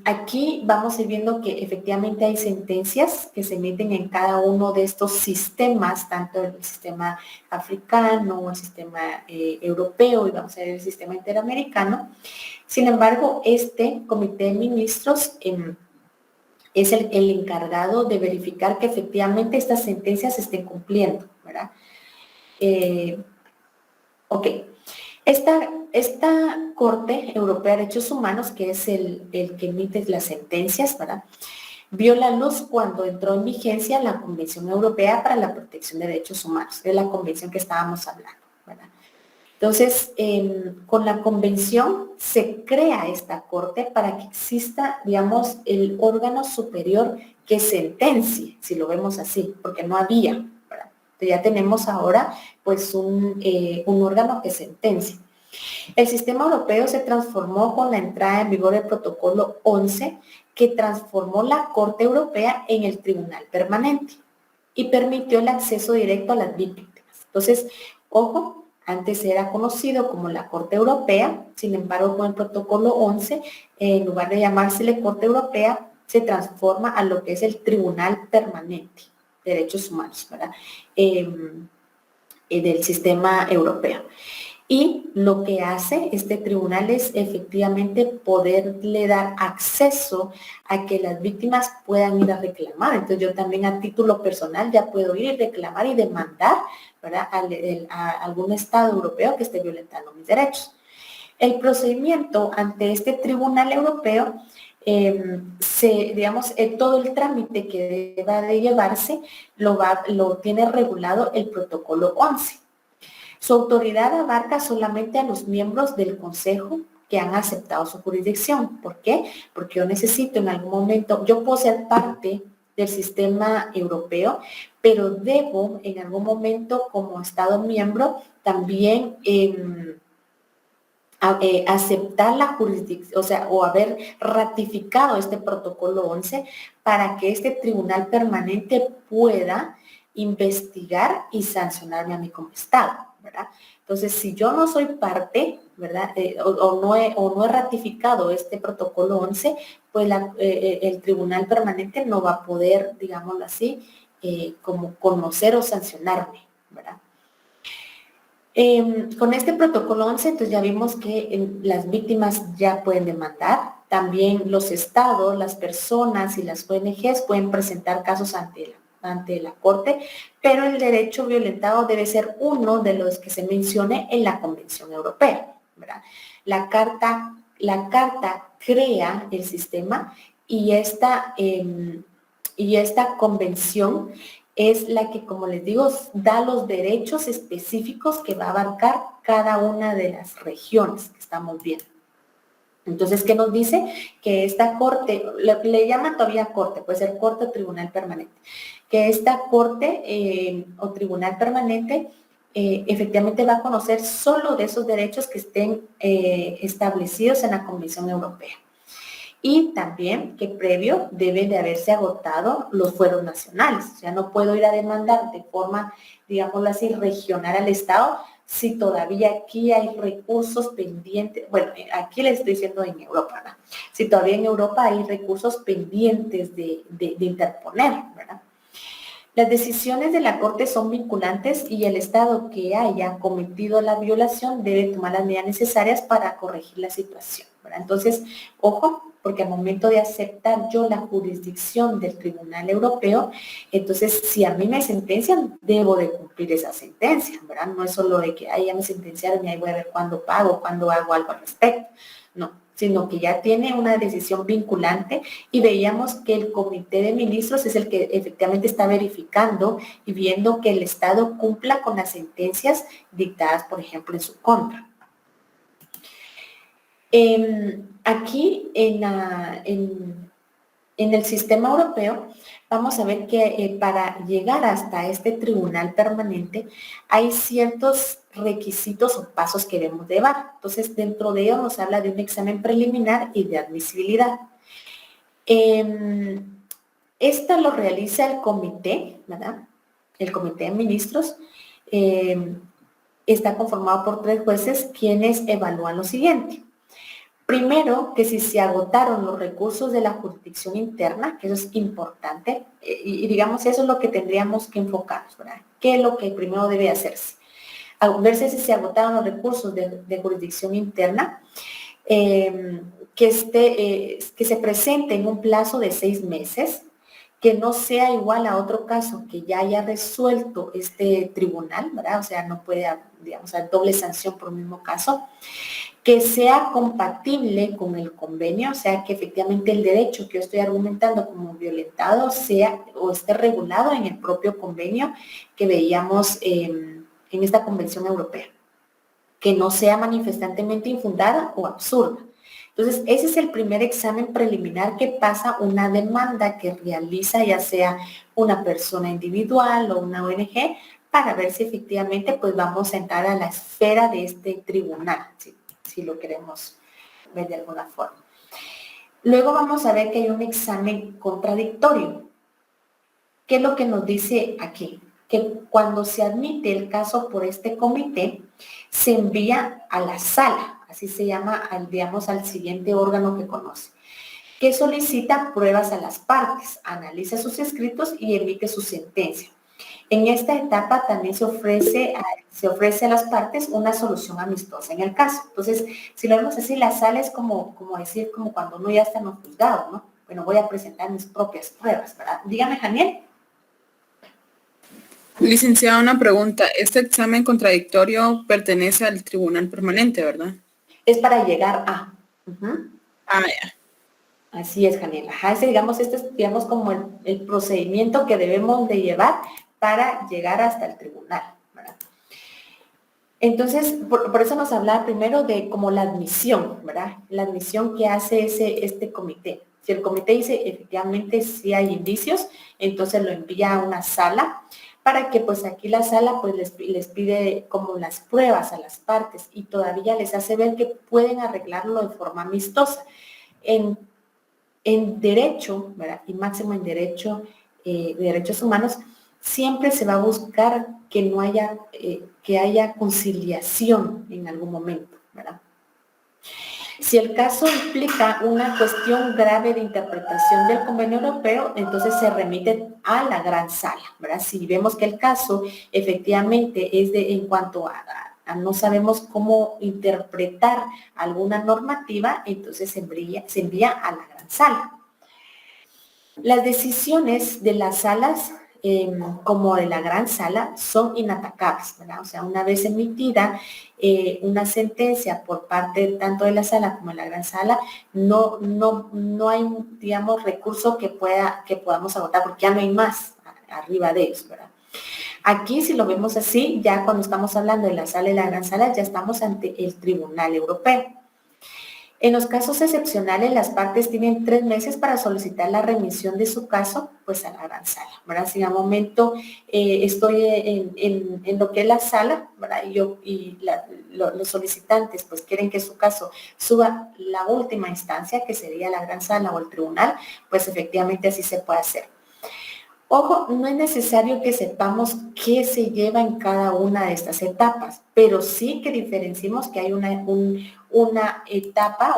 Aquí vamos a ir viendo que efectivamente hay sentencias que se emiten en cada uno de estos sistemas, tanto el sistema africano, el sistema europeo y vamos a ver el sistema interamericano. Sin embargo, este Comité de Ministros es el encargado de verificar que efectivamente estas sentencias se estén cumpliendo, ¿verdad? Ok. Esta Corte Europea de Derechos Humanos, que es el que emite las sentencias, ¿verdad?, vio la luz cuando entró en vigencia la Convención Europea para la Protección de Derechos Humanos, de la convención que estábamos hablando, ¿verdad? Entonces, con la convención se crea esta Corte para que exista, digamos, el órgano superior que sentencie, si lo vemos así, porque no había, ¿verdad? Entonces ya tenemos ahora, pues, un órgano que sentencia. El sistema europeo se transformó con la entrada en vigor del protocolo 11, que transformó la Corte Europea en el Tribunal Permanente y permitió el acceso directo a las víctimas. Entonces, ojo, antes era conocido como la Corte Europea, sin embargo, con el protocolo 11, en lugar de llamársele Corte Europea, se transforma a lo que es el Tribunal Permanente de Derechos Humanos, ¿verdad? Del sistema europeo. Y lo que hace este tribunal es efectivamente poderle dar acceso a que las víctimas puedan ir a reclamar. Entonces yo también a título personal ya puedo ir y reclamar y demandar, ¿verdad?, a algún Estado europeo que esté violentando mis derechos. El procedimiento ante este tribunal europeo, todo el trámite que deba de llevarse lo tiene regulado el protocolo 11. Su autoridad abarca solamente a los miembros del Consejo que han aceptado su jurisdicción. ¿Por qué? Porque yo necesito en algún momento, yo puedo ser parte del sistema europeo, pero debo en algún momento como Estado miembro también aceptar la jurisdicción, o haber ratificado este protocolo 11 para que este tribunal permanente pueda investigar y sancionarme a mí como Estado, ¿verdad? Entonces, si yo no soy parte, ¿verdad?, o no he ratificado este protocolo 11, pues el tribunal permanente no va a poder, digámoslo así, como conocer o sancionarme, ¿verdad? Con este protocolo 11, entonces ya vimos que las víctimas ya pueden demandar, también los estados, las personas y las ONGs pueden presentar casos ante la Corte, pero el derecho violentado debe ser uno de los que se mencione en la Convención Europea, ¿verdad? La carta crea el sistema y esta convención es la que, como les digo, da los derechos específicos que va a abarcar cada una de las regiones que estamos viendo. Entonces, ¿qué nos dice? Que esta Corte, le llaman todavía Corte, puede ser Corte o Tribunal Permanente, que esta Corte o Tribunal Permanente efectivamente va a conocer solo de esos derechos que estén establecidos en la Convención Europea. Y también que previo debe de haberse agotado los fueros nacionales. O sea, no puedo ir a demandar de forma, digámoslo así, regional al Estado si todavía aquí hay recursos pendientes, bueno, aquí les estoy diciendo en Europa, ¿verdad? Si todavía en Europa hay recursos pendientes de interponer, ¿verdad? Las decisiones de la Corte son vinculantes y el Estado que haya cometido la violación debe tomar las medidas necesarias para corregir la situación, ¿verdad? Entonces, ojo, porque al momento de aceptar yo la jurisdicción del Tribunal Europeo, entonces si a mí me sentencian, debo de cumplir esa sentencia, ¿verdad? No es solo de que, ya me sentenciaron y ahí voy a ver cuándo pago, cuándo hago algo al respecto, no, sino que ya tiene una decisión vinculante y veíamos que el Comité de Ministros es el que efectivamente está verificando y viendo que el Estado cumpla con las sentencias dictadas, por ejemplo, en su contra. Aquí en el sistema europeo vamos a ver que para llegar hasta este tribunal permanente hay ciertos requisitos o pasos que debemos llevar. Entonces, dentro de ello nos habla de un examen preliminar y de admisibilidad. Esto lo realiza el comité, ¿verdad? El comité de ministros. Está conformado por 3 jueces quienes evalúan lo siguiente. Primero, que si se agotaron los recursos de la jurisdicción interna, que eso es importante, y digamos eso es lo que tendríamos que enfocarnos, ¿verdad? ¿Qué es lo que primero debe hacerse? Verse si se agotaron los recursos de jurisdicción interna, que se presente en un plazo de 6 meses, que no sea igual a otro caso que ya haya resuelto este tribunal, ¿verdad? O sea, no puede, digamos, haber doble sanción por un mismo caso, que sea compatible con el convenio, o sea, que efectivamente el derecho que yo estoy argumentando como violentado sea o esté regulado en el propio convenio que veíamos en esta Convención Europea, que no sea manifestantemente infundada o absurda. Entonces, ese es el primer examen preliminar que pasa una demanda que realiza ya sea una persona individual o una ONG para ver si efectivamente pues vamos a entrar a la esfera de este tribunal, si lo queremos ver de alguna forma. Luego vamos a ver que hay un examen contradictorio. ¿Qué es lo que nos dice aquí? Que cuando se admite el caso por este comité, se envía a la sala, así se llama, digamos, al siguiente órgano que conoce, que solicita pruebas a las partes, analiza sus escritos y emite su sentencia. En esta etapa también se ofrece a las partes una solución amistosa en el caso. Entonces, si lo vemos así, la sala es como decir, como cuando uno ya está en los juzgados, ¿no? Bueno, voy a presentar mis propias pruebas, ¿verdad? Dígame, Janiel. Licenciada, una pregunta. Este examen contradictorio pertenece al tribunal permanente, ¿verdad? Es para llegar a. Ya. Así es, Janiel. Ajá, este es, digamos, como el procedimiento que debemos de llevar para llegar hasta el tribunal, ¿verdad? Entonces, por eso nos hablaba primero de como la admisión, ¿verdad? La admisión que hace este comité. Si el comité dice efectivamente si hay indicios, entonces lo envía a una sala para que pues aquí la sala pues les pide como las pruebas a las partes y todavía les hace ver que pueden arreglarlo de forma amistosa. En derecho, ¿verdad? Y máximo en derecho, de derechos humanos, siempre se va a buscar que no haya, que haya conciliación en algún momento, ¿verdad? Si el caso implica una cuestión grave de interpretación del convenio europeo, entonces se remite a la gran sala, ¿verdad? Si vemos que el caso efectivamente es en cuanto a no sabemos cómo interpretar alguna normativa, entonces se envía a la gran sala. Las decisiones de las salas, como de la gran sala, son inatacables, ¿verdad? O sea, una vez emitida una sentencia por parte tanto de la sala como de la gran sala, no hay, digamos, recurso que podamos agotar, porque ya no hay más arriba de ellos, ¿verdad? Aquí, si lo vemos así, ya cuando estamos hablando de la sala y la gran sala, ya estamos ante el Tribunal Europeo. En los casos excepcionales, las partes tienen 3 meses para solicitar la remisión de su caso, pues a la gran sala, ¿verdad? Si al momento estoy en lo que es la sala, ¿verdad? Los solicitantes, pues quieren que su caso suba la última instancia, que sería la gran sala o el tribunal, pues efectivamente así se puede hacer. Ojo, no es necesario que sepamos qué se lleva en cada una de estas etapas, pero sí que diferenciemos que hay una etapa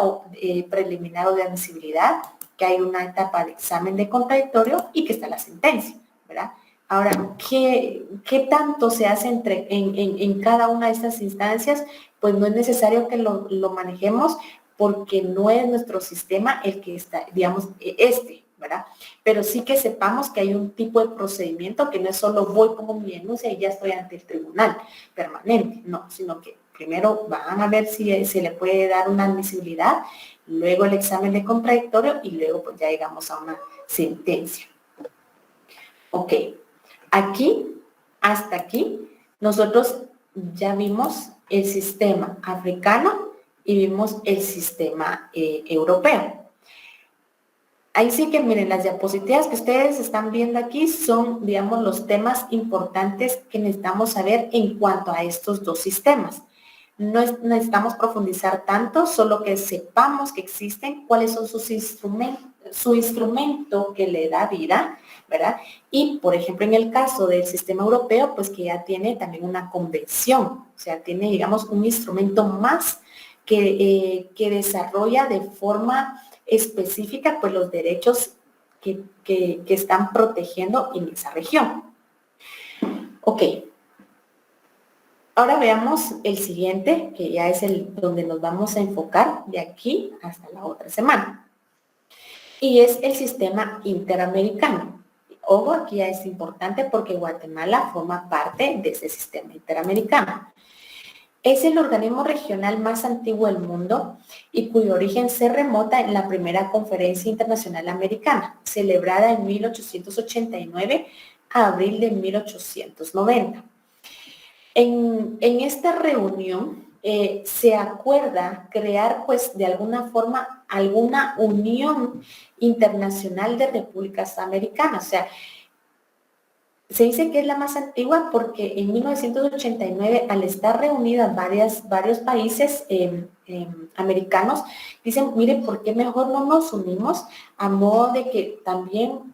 preliminar o de admisibilidad, que hay una etapa de examen de contradictorio y que está la sentencia, ¿verdad? Ahora, ¿qué tanto se hace en cada una de estas instancias? Pues no es necesario que lo manejemos porque no es nuestro sistema el que está, digamos, ¿verdad? Pero sí que sepamos que hay un tipo de procedimiento que no es solo voy, pongo mi denuncia y ya estoy ante el tribunal permanente, no, sino que primero van a ver si se le puede dar una admisibilidad, luego el examen de contradictorio y luego pues ya llegamos a una sentencia. Ok, hasta aquí, nosotros ya vimos el sistema africano y vimos el sistema europeo. Ahí sí que miren, las diapositivas que ustedes están viendo aquí son, digamos, los temas importantes que necesitamos saber en cuanto a estos dos sistemas. No necesitamos profundizar tanto, solo que sepamos que existen, cuáles son sus instrumentos, su instrumento que le da vida, ¿verdad? Y, por ejemplo, en el caso del sistema europeo, pues que ya tiene también una convención, o sea, tiene, digamos, un instrumento más que desarrolla de forma específica, pues los derechos que están protegiendo en esa región. Ok. Ahora veamos el siguiente, que ya es el donde nos vamos a enfocar de aquí hasta la otra semana. Y es el sistema interamericano. Ojo, aquí ya es importante porque Guatemala forma parte de ese sistema interamericano. Es el organismo regional más antiguo del mundo y cuyo origen se remota en la primera Conferencia Internacional Americana, celebrada en 1889 a abril de 1890. En esta reunión se acuerda crear, pues, de alguna forma, alguna unión internacional de repúblicas americanas. O sea, se dice que es la más antigua porque en 1989, al estar reunidas varios países americanos, dicen, miren, ¿por qué mejor no nos unimos a modo de que también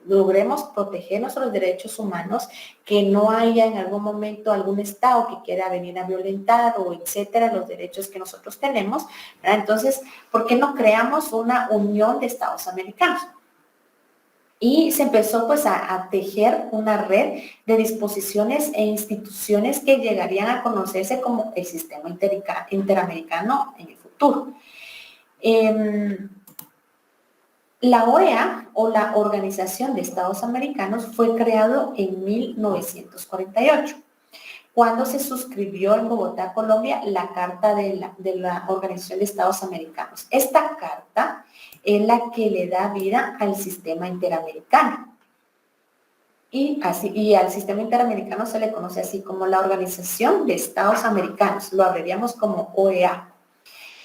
logremos proteger nuestros derechos humanos, que no haya en algún momento algún Estado que quiera venir a violentar o etcétera los derechos que nosotros tenemos, ¿verdad? Entonces, ¿por qué no creamos una unión de Estados americanos? Y se empezó pues a tejer una red de disposiciones e instituciones que llegarían a conocerse como el sistema interamericano en el futuro. La OEA, o la Organización de Estados Americanos, fue creado en 1948, cuando se suscribió en Bogotá, Colombia, la Carta de la Organización de Estados Americanos. Esta carta es la que le da vida al sistema interamericano. Y al sistema interamericano se le conoce así como la Organización de Estados Americanos, lo abreviamos como OEA.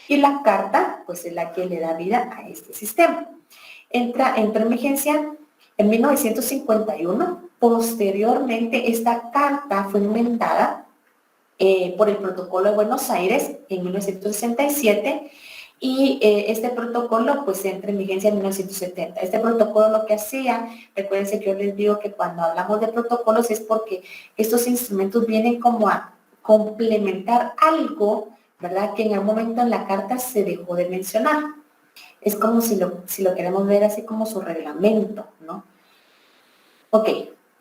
Y la carta, pues, es la que le da vida a este sistema. Entra en vigencia en 1951. Posteriormente, esta carta fue enmendada por el Protocolo de Buenos Aires en 1967 y este protocolo pues entra en vigencia en 1970. Este protocolo lo que hacía, recuérdense que yo les digo que cuando hablamos de protocolos es porque estos instrumentos vienen como a complementar algo, ¿verdad? Que en algún momento en la carta se dejó de mencionar. Es como si lo queremos ver así como su reglamento, ¿no? Ok.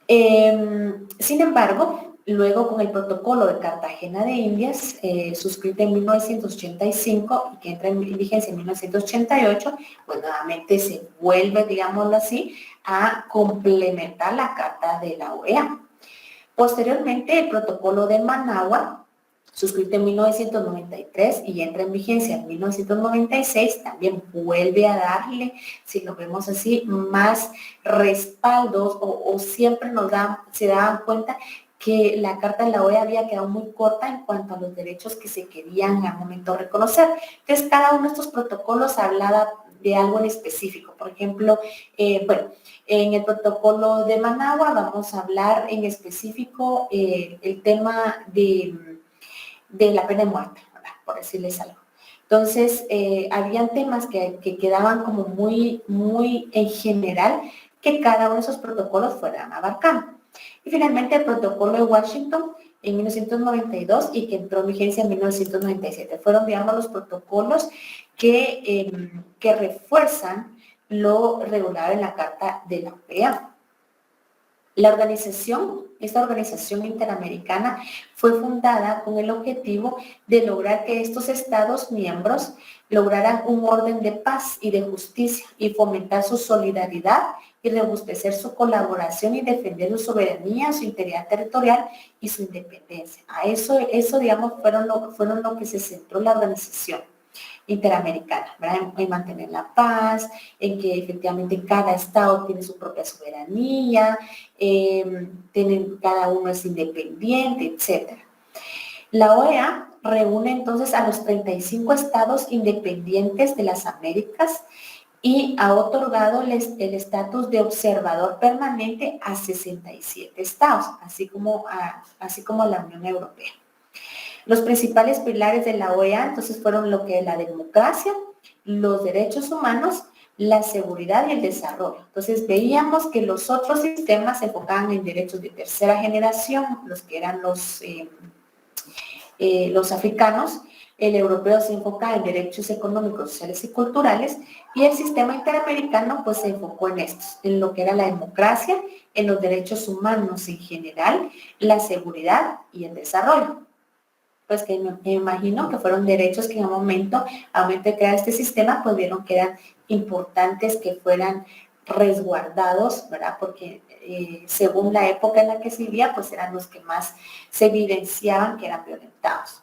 Sin embargo, luego con el protocolo de Cartagena de Indias, suscrito en 1985 y que entra en vigencia en 1988, pues nuevamente se vuelve, digámoslo así, a complementar la Carta de la OEA. Posteriormente, el protocolo de Managua, suscrito en 1993 y entra en vigencia en 1996, también vuelve a darle, si lo vemos así, más respaldos o siempre se daban cuenta que la Carta de la OEA había quedado muy corta en cuanto a los derechos que se querían al momento reconocer. Entonces, cada uno de estos protocolos hablaba de algo en específico. Por ejemplo, en el protocolo de Managua vamos a hablar en específico el tema de la pena de muerte, ¿verdad? Por decirles algo. Entonces, habían temas que quedaban como muy en general, que cada uno de esos protocolos fueran abarcando. Y finalmente el protocolo de Washington en 1992 y que entró en vigencia en 1997. Fueron, digamos, los protocolos que refuerzan lo regulado en la Carta de la OEA. Esta organización interamericana fue fundada con el objetivo de lograr que estos estados miembros lograran un orden de paz y de justicia y fomentar su solidaridad y robustecer su colaboración y defender su soberanía, su integridad territorial y su independencia. A eso digamos, fueron lo que se centró la organización interamericana, ¿verdad? En mantener la paz, en que efectivamente cada estado tiene su propia soberanía, cada uno es independiente, etc. La OEA reúne entonces a los 35 estados independientes de las Américas y ha otorgado el estatus de observador permanente a 67 estados, así como la Unión Europea. Los principales pilares de la OEA entonces fueron lo que es la democracia, los derechos humanos, la seguridad y el desarrollo. Entonces veíamos que los otros sistemas se enfocaban en derechos de tercera generación, los que eran los africanos. El europeo se enfoca en derechos económicos, sociales y culturales, y el sistema interamericano pues se enfocó en estos, en lo que era la democracia, en los derechos humanos en general, la seguridad y el desarrollo. Pues que me imagino que fueron derechos que en un momento, al momento de crear este sistema, pues vieron que eran importantes que fueran resguardados, ¿verdad? Porque según la época en la que se vivía, pues eran los que más se evidenciaban que eran violentados.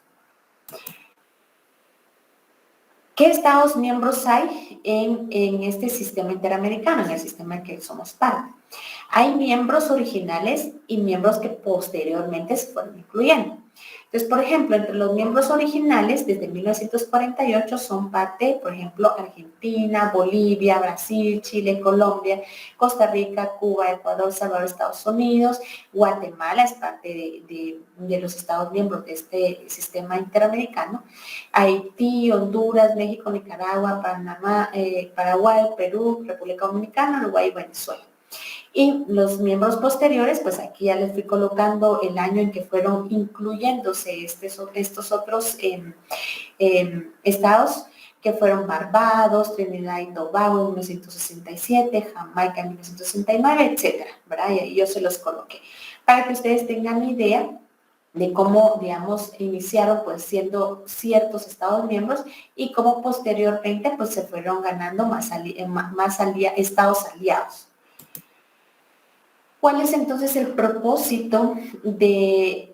¿Qué estados miembros hay en este sistema interamericano, en el sistema en que somos parte? Hay miembros originales y miembros que posteriormente se fueron incluyendo. Entonces, por ejemplo, entre los miembros originales, desde 1948 son parte, por ejemplo, Argentina, Bolivia, Brasil, Chile, Colombia, Costa Rica, Cuba, Ecuador, Salvador, Estados Unidos, Guatemala es parte de los estados miembros de este sistema interamericano, Haití, Honduras, México, Nicaragua, Panamá, Paraguay, Perú, República Dominicana, Uruguay y Venezuela. Y los miembros posteriores, pues aquí ya les fui colocando el año en que fueron incluyéndose estos otros estados, que fueron Barbados, Trinidad y Tobago en 1967, Jamaica en 1969, etcétera, ¿verdad? Y ahí yo se los coloqué, para que ustedes tengan idea de cómo, digamos, iniciaron pues siendo ciertos estados miembros y cómo posteriormente pues se fueron ganando estados aliados. ¿Cuál es entonces el propósito de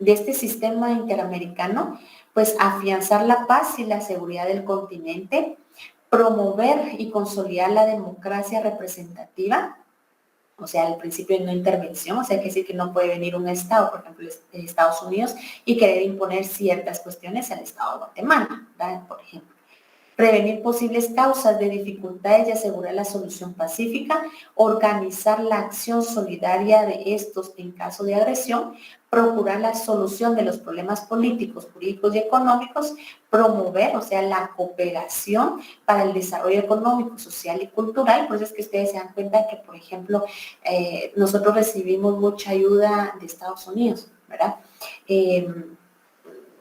este sistema interamericano? Pues afianzar la paz y la seguridad del continente, promover y consolidar la democracia representativa, o sea, el principio de no intervención, o sea, que decir que no puede venir un Estado, por ejemplo, Estados Unidos, y querer imponer ciertas cuestiones al Estado de Guatemala, ¿verdad? Por ejemplo. Prevenir posibles causas de dificultades y asegurar la solución pacífica, organizar la acción solidaria de estos en caso de agresión, procurar la solución de los problemas políticos, jurídicos y económicos, promover, o sea, la cooperación para el desarrollo económico, social y cultural. Por eso es que ustedes se dan cuenta que, por ejemplo, nosotros recibimos mucha ayuda de Estados Unidos, ¿verdad?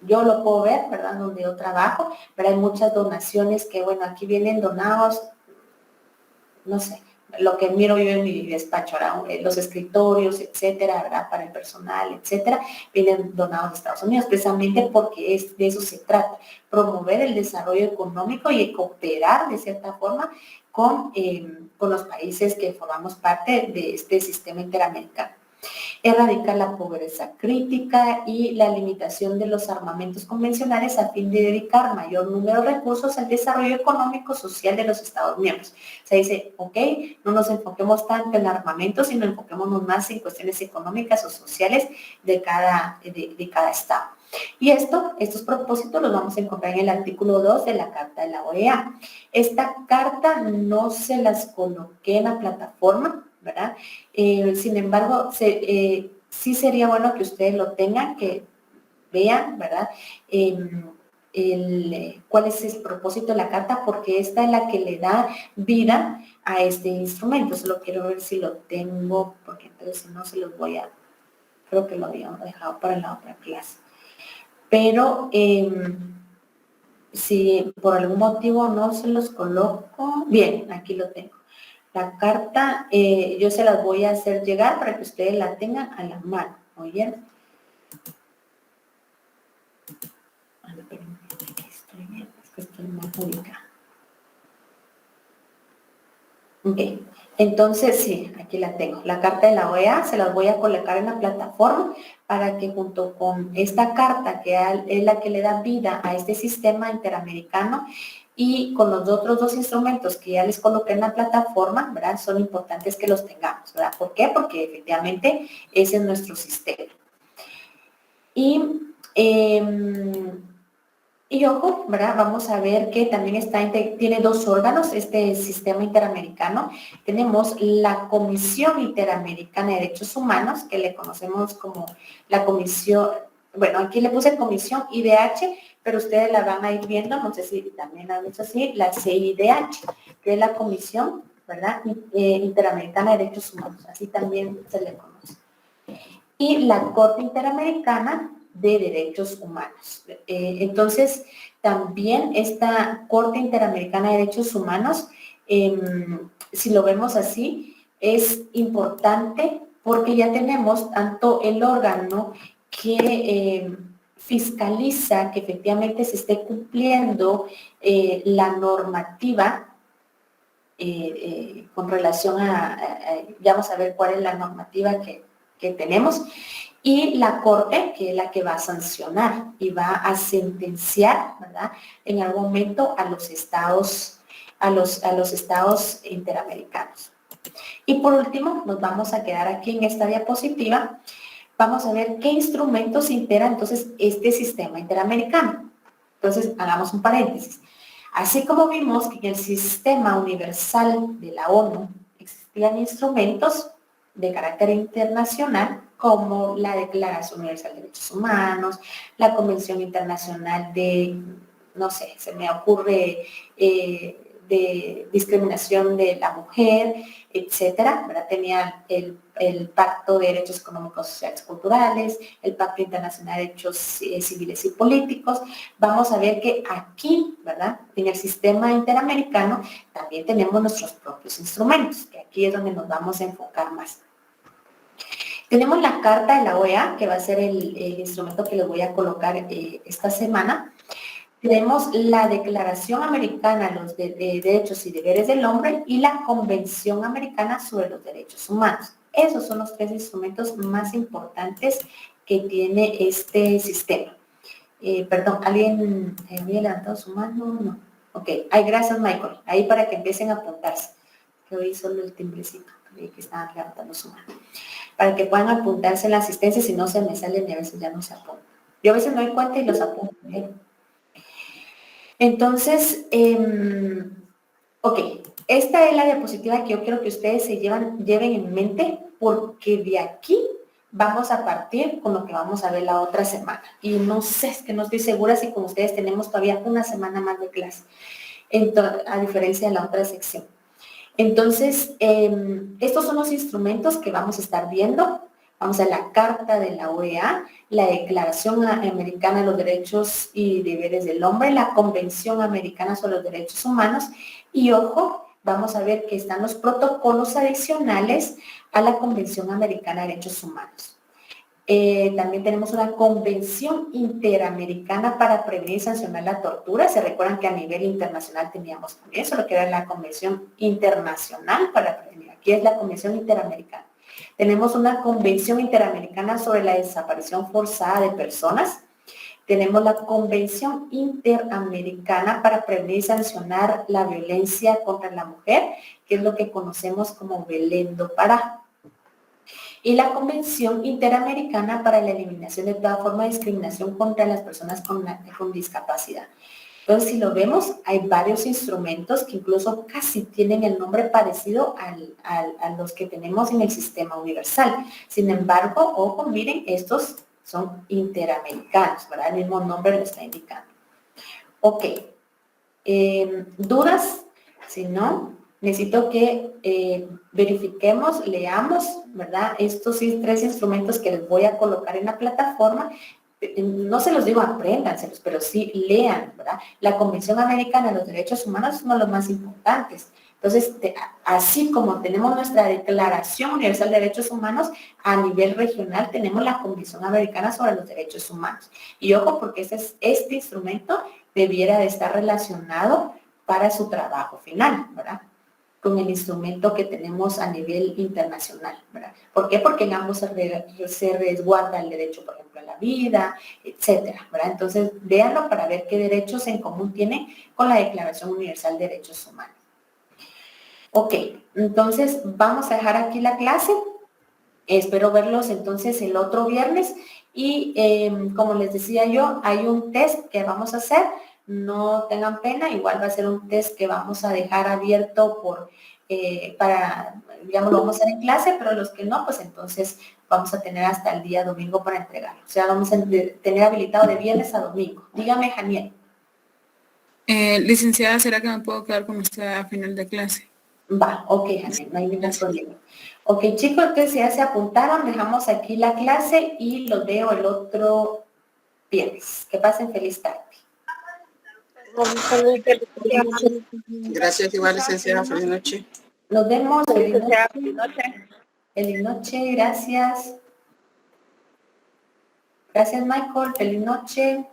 Yo lo puedo ver, ¿verdad? Donde yo trabajo, pero hay muchas donaciones que, bueno, aquí vienen donados, no sé, lo que miro yo en mi despacho, ¿verdad? Los escritorios, etcétera, ¿verdad? Para el personal, etcétera, vienen donados de Estados Unidos, precisamente porque de eso se trata, promover el desarrollo económico y cooperar de cierta forma con los países que formamos parte de este sistema interamericano. Erradicar la pobreza crítica y la limitación de los armamentos convencionales a fin de dedicar mayor número de recursos al desarrollo económico social de los Estados miembros. Se dice, ok, no nos enfoquemos tanto en armamento, sino enfoquémonos más en cuestiones económicas o sociales de cada Estado. Y estos propósitos los vamos a encontrar en el artículo 2 de la Carta de la OEA. Esta carta no se las coloqué en la plataforma, ¿verdad? Sin embargo, sí sería bueno que ustedes lo tengan, que vean, ¿verdad? cuál es el propósito de la carta, porque esta es la que le da vida a este instrumento. Solo quiero ver si lo tengo, porque entonces si no se los voy a, creo que lo había dejado para la otra clase. Pero si por algún motivo no se los coloco, bien, aquí lo tengo. La carta yo se las voy a hacer llegar para que ustedes la tengan a la mano, ¿oyeron? Estoy bien, es que estoy más ubicada. Ok, entonces sí, aquí la tengo. La carta de la OEA se las voy a colocar en la plataforma para que junto con esta carta, que es la que le da vida a este sistema interamericano, y con los otros dos instrumentos que ya les coloqué en la plataforma, ¿verdad? Son importantes que los tengamos, ¿verdad? ¿Por qué? Porque efectivamente ese es nuestro sistema. Y ojo, ¿verdad? Vamos a ver que también tiene dos órganos, este sistema interamericano. Tenemos la Comisión Interamericana de Derechos Humanos, que le conocemos como la Comisión, bueno, aquí le puse Comisión IDH, pero ustedes la van a ir viendo, no sé si también han visto así, la CIDH, que es la Comisión, ¿verdad? Interamericana de Derechos Humanos, así también se le conoce. Y la Corte Interamericana de Derechos Humanos. Entonces, también esta Corte Interamericana de Derechos Humanos, si lo vemos así, es importante porque ya tenemos tanto el órgano que fiscaliza que efectivamente se esté cumpliendo la normativa con relación ya vamos a ver cuál es la normativa que tenemos, y la Corte, que es la que va a sancionar y va a sentenciar, ¿verdad?, en algún momento a los estados, a los estados interamericanos. Y por último, nos vamos a quedar aquí en esta diapositiva. Vamos a ver qué instrumentos integra entonces este sistema interamericano. Entonces, hagamos un paréntesis. Así como vimos que en el sistema universal de la ONU existían instrumentos de carácter internacional, como la Declaración Universal de Derechos Humanos, la Convención Internacional de, no sé, se me ocurre, de discriminación de la mujer, etcétera, ¿verdad? Tenía el Pacto de Derechos Económicos, Sociales y Culturales, el Pacto Internacional de Derechos Civiles y Políticos. Vamos a ver que aquí, ¿verdad?, en el sistema interamericano también tenemos nuestros propios instrumentos, que aquí es donde nos vamos a enfocar más. Tenemos la Carta de la OEA, que va a ser el instrumento que les voy a colocar esta semana. Tenemos la Declaración Americana de los Derechos y Deberes del Hombre y la Convención Americana sobre los Derechos Humanos. Esos son los tres instrumentos más importantes que tiene este sistema. Perdón, ¿alguien había levantado su mano? No. Ok, gracias, Michael. Ahí para que empiecen a apuntarse. Que hoy solo el timbrecito, creí que estaban levantando su mano. Para que puedan apuntarse en la asistencia, si no se me salen y a veces ya no se apuntan. Yo a veces me doy cuenta y los apunto. Entonces, ok, esta es la diapositiva que yo quiero que ustedes se lleven en mente, porque de aquí vamos a partir con lo que vamos a ver la otra semana. Y no sé, es que no estoy segura si con ustedes tenemos todavía una semana más de clase, a diferencia de la otra sección. Entonces, estos son los instrumentos que vamos a estar viendo. Vamos a la Carta de la OEA, la Declaración Americana de los Derechos y Deberes del Hombre, la Convención Americana sobre los Derechos Humanos, y ojo, vamos a ver que están los protocolos adicionales a la Convención Americana de Derechos Humanos. También tenemos una Convención Interamericana para prevenir y sancionar la tortura. Se recuerdan que a nivel internacional teníamos también, solo que era la Convención Internacional para prevenir. Aquí es la Convención Interamericana. Tenemos una Convención Interamericana sobre la desaparición forzada de personas. Tenemos la Convención Interamericana para prevenir y sancionar la violencia contra la mujer, que es lo que conocemos como Belén do Pará. Y la Convención Interamericana para la eliminación de toda forma de discriminación contra las personas con discapacidad. Entonces, si lo vemos, hay varios instrumentos que incluso casi tienen el nombre parecido a los que tenemos en el sistema universal. Sin embargo, ojo, miren, estos son interamericanos, ¿verdad? El mismo nombre lo está indicando. Ok. ¿Dudas? Si no, necesito que verifiquemos, leamos, ¿verdad? Estos 3 instrumentos que les voy a colocar en la plataforma. No se los digo apréndanselos, pero sí lean, ¿verdad? La Convención Americana de los Derechos Humanos es uno de los más importantes. Entonces, así como tenemos nuestra Declaración Universal de Derechos Humanos, a nivel regional tenemos la Convención Americana sobre los Derechos Humanos. Y ojo, porque este instrumento debiera de estar relacionado para su trabajo final, ¿verdad? Con el instrumento que tenemos a nivel internacional, ¿verdad? ¿Por qué? Porque en ambos se resguarda el derecho, por ejemplo, a la vida, etcétera, ¿verdad? Entonces, véanlo para ver qué derechos en común tienen con la Declaración Universal de Derechos Humanos. Ok, entonces vamos a dejar aquí la clase. Espero verlos entonces el otro viernes y como les decía yo, hay un test que vamos a hacer. No tengan pena, igual va a ser un test que vamos a dejar abierto para, digamos, lo vamos a hacer en clase, pero los que no, pues entonces vamos a tener hasta el día domingo para entregarlo. O sea, vamos a tener habilitado de viernes a domingo. Dígame, Janiel. Licenciada, ¿será que me puedo quedar con usted a final de clase? Va, ok, Janiel, no hay ningún problema. Ok, chicos, entonces ya se apuntaron, dejamos aquí la clase y los veo el otro viernes. Que pasen feliz tarde. Gracias, igual, licenciada. Feliz noche. Nos vemos. Feliz noche. Feliz noche, gracias. Gracias, Michael. Feliz noche.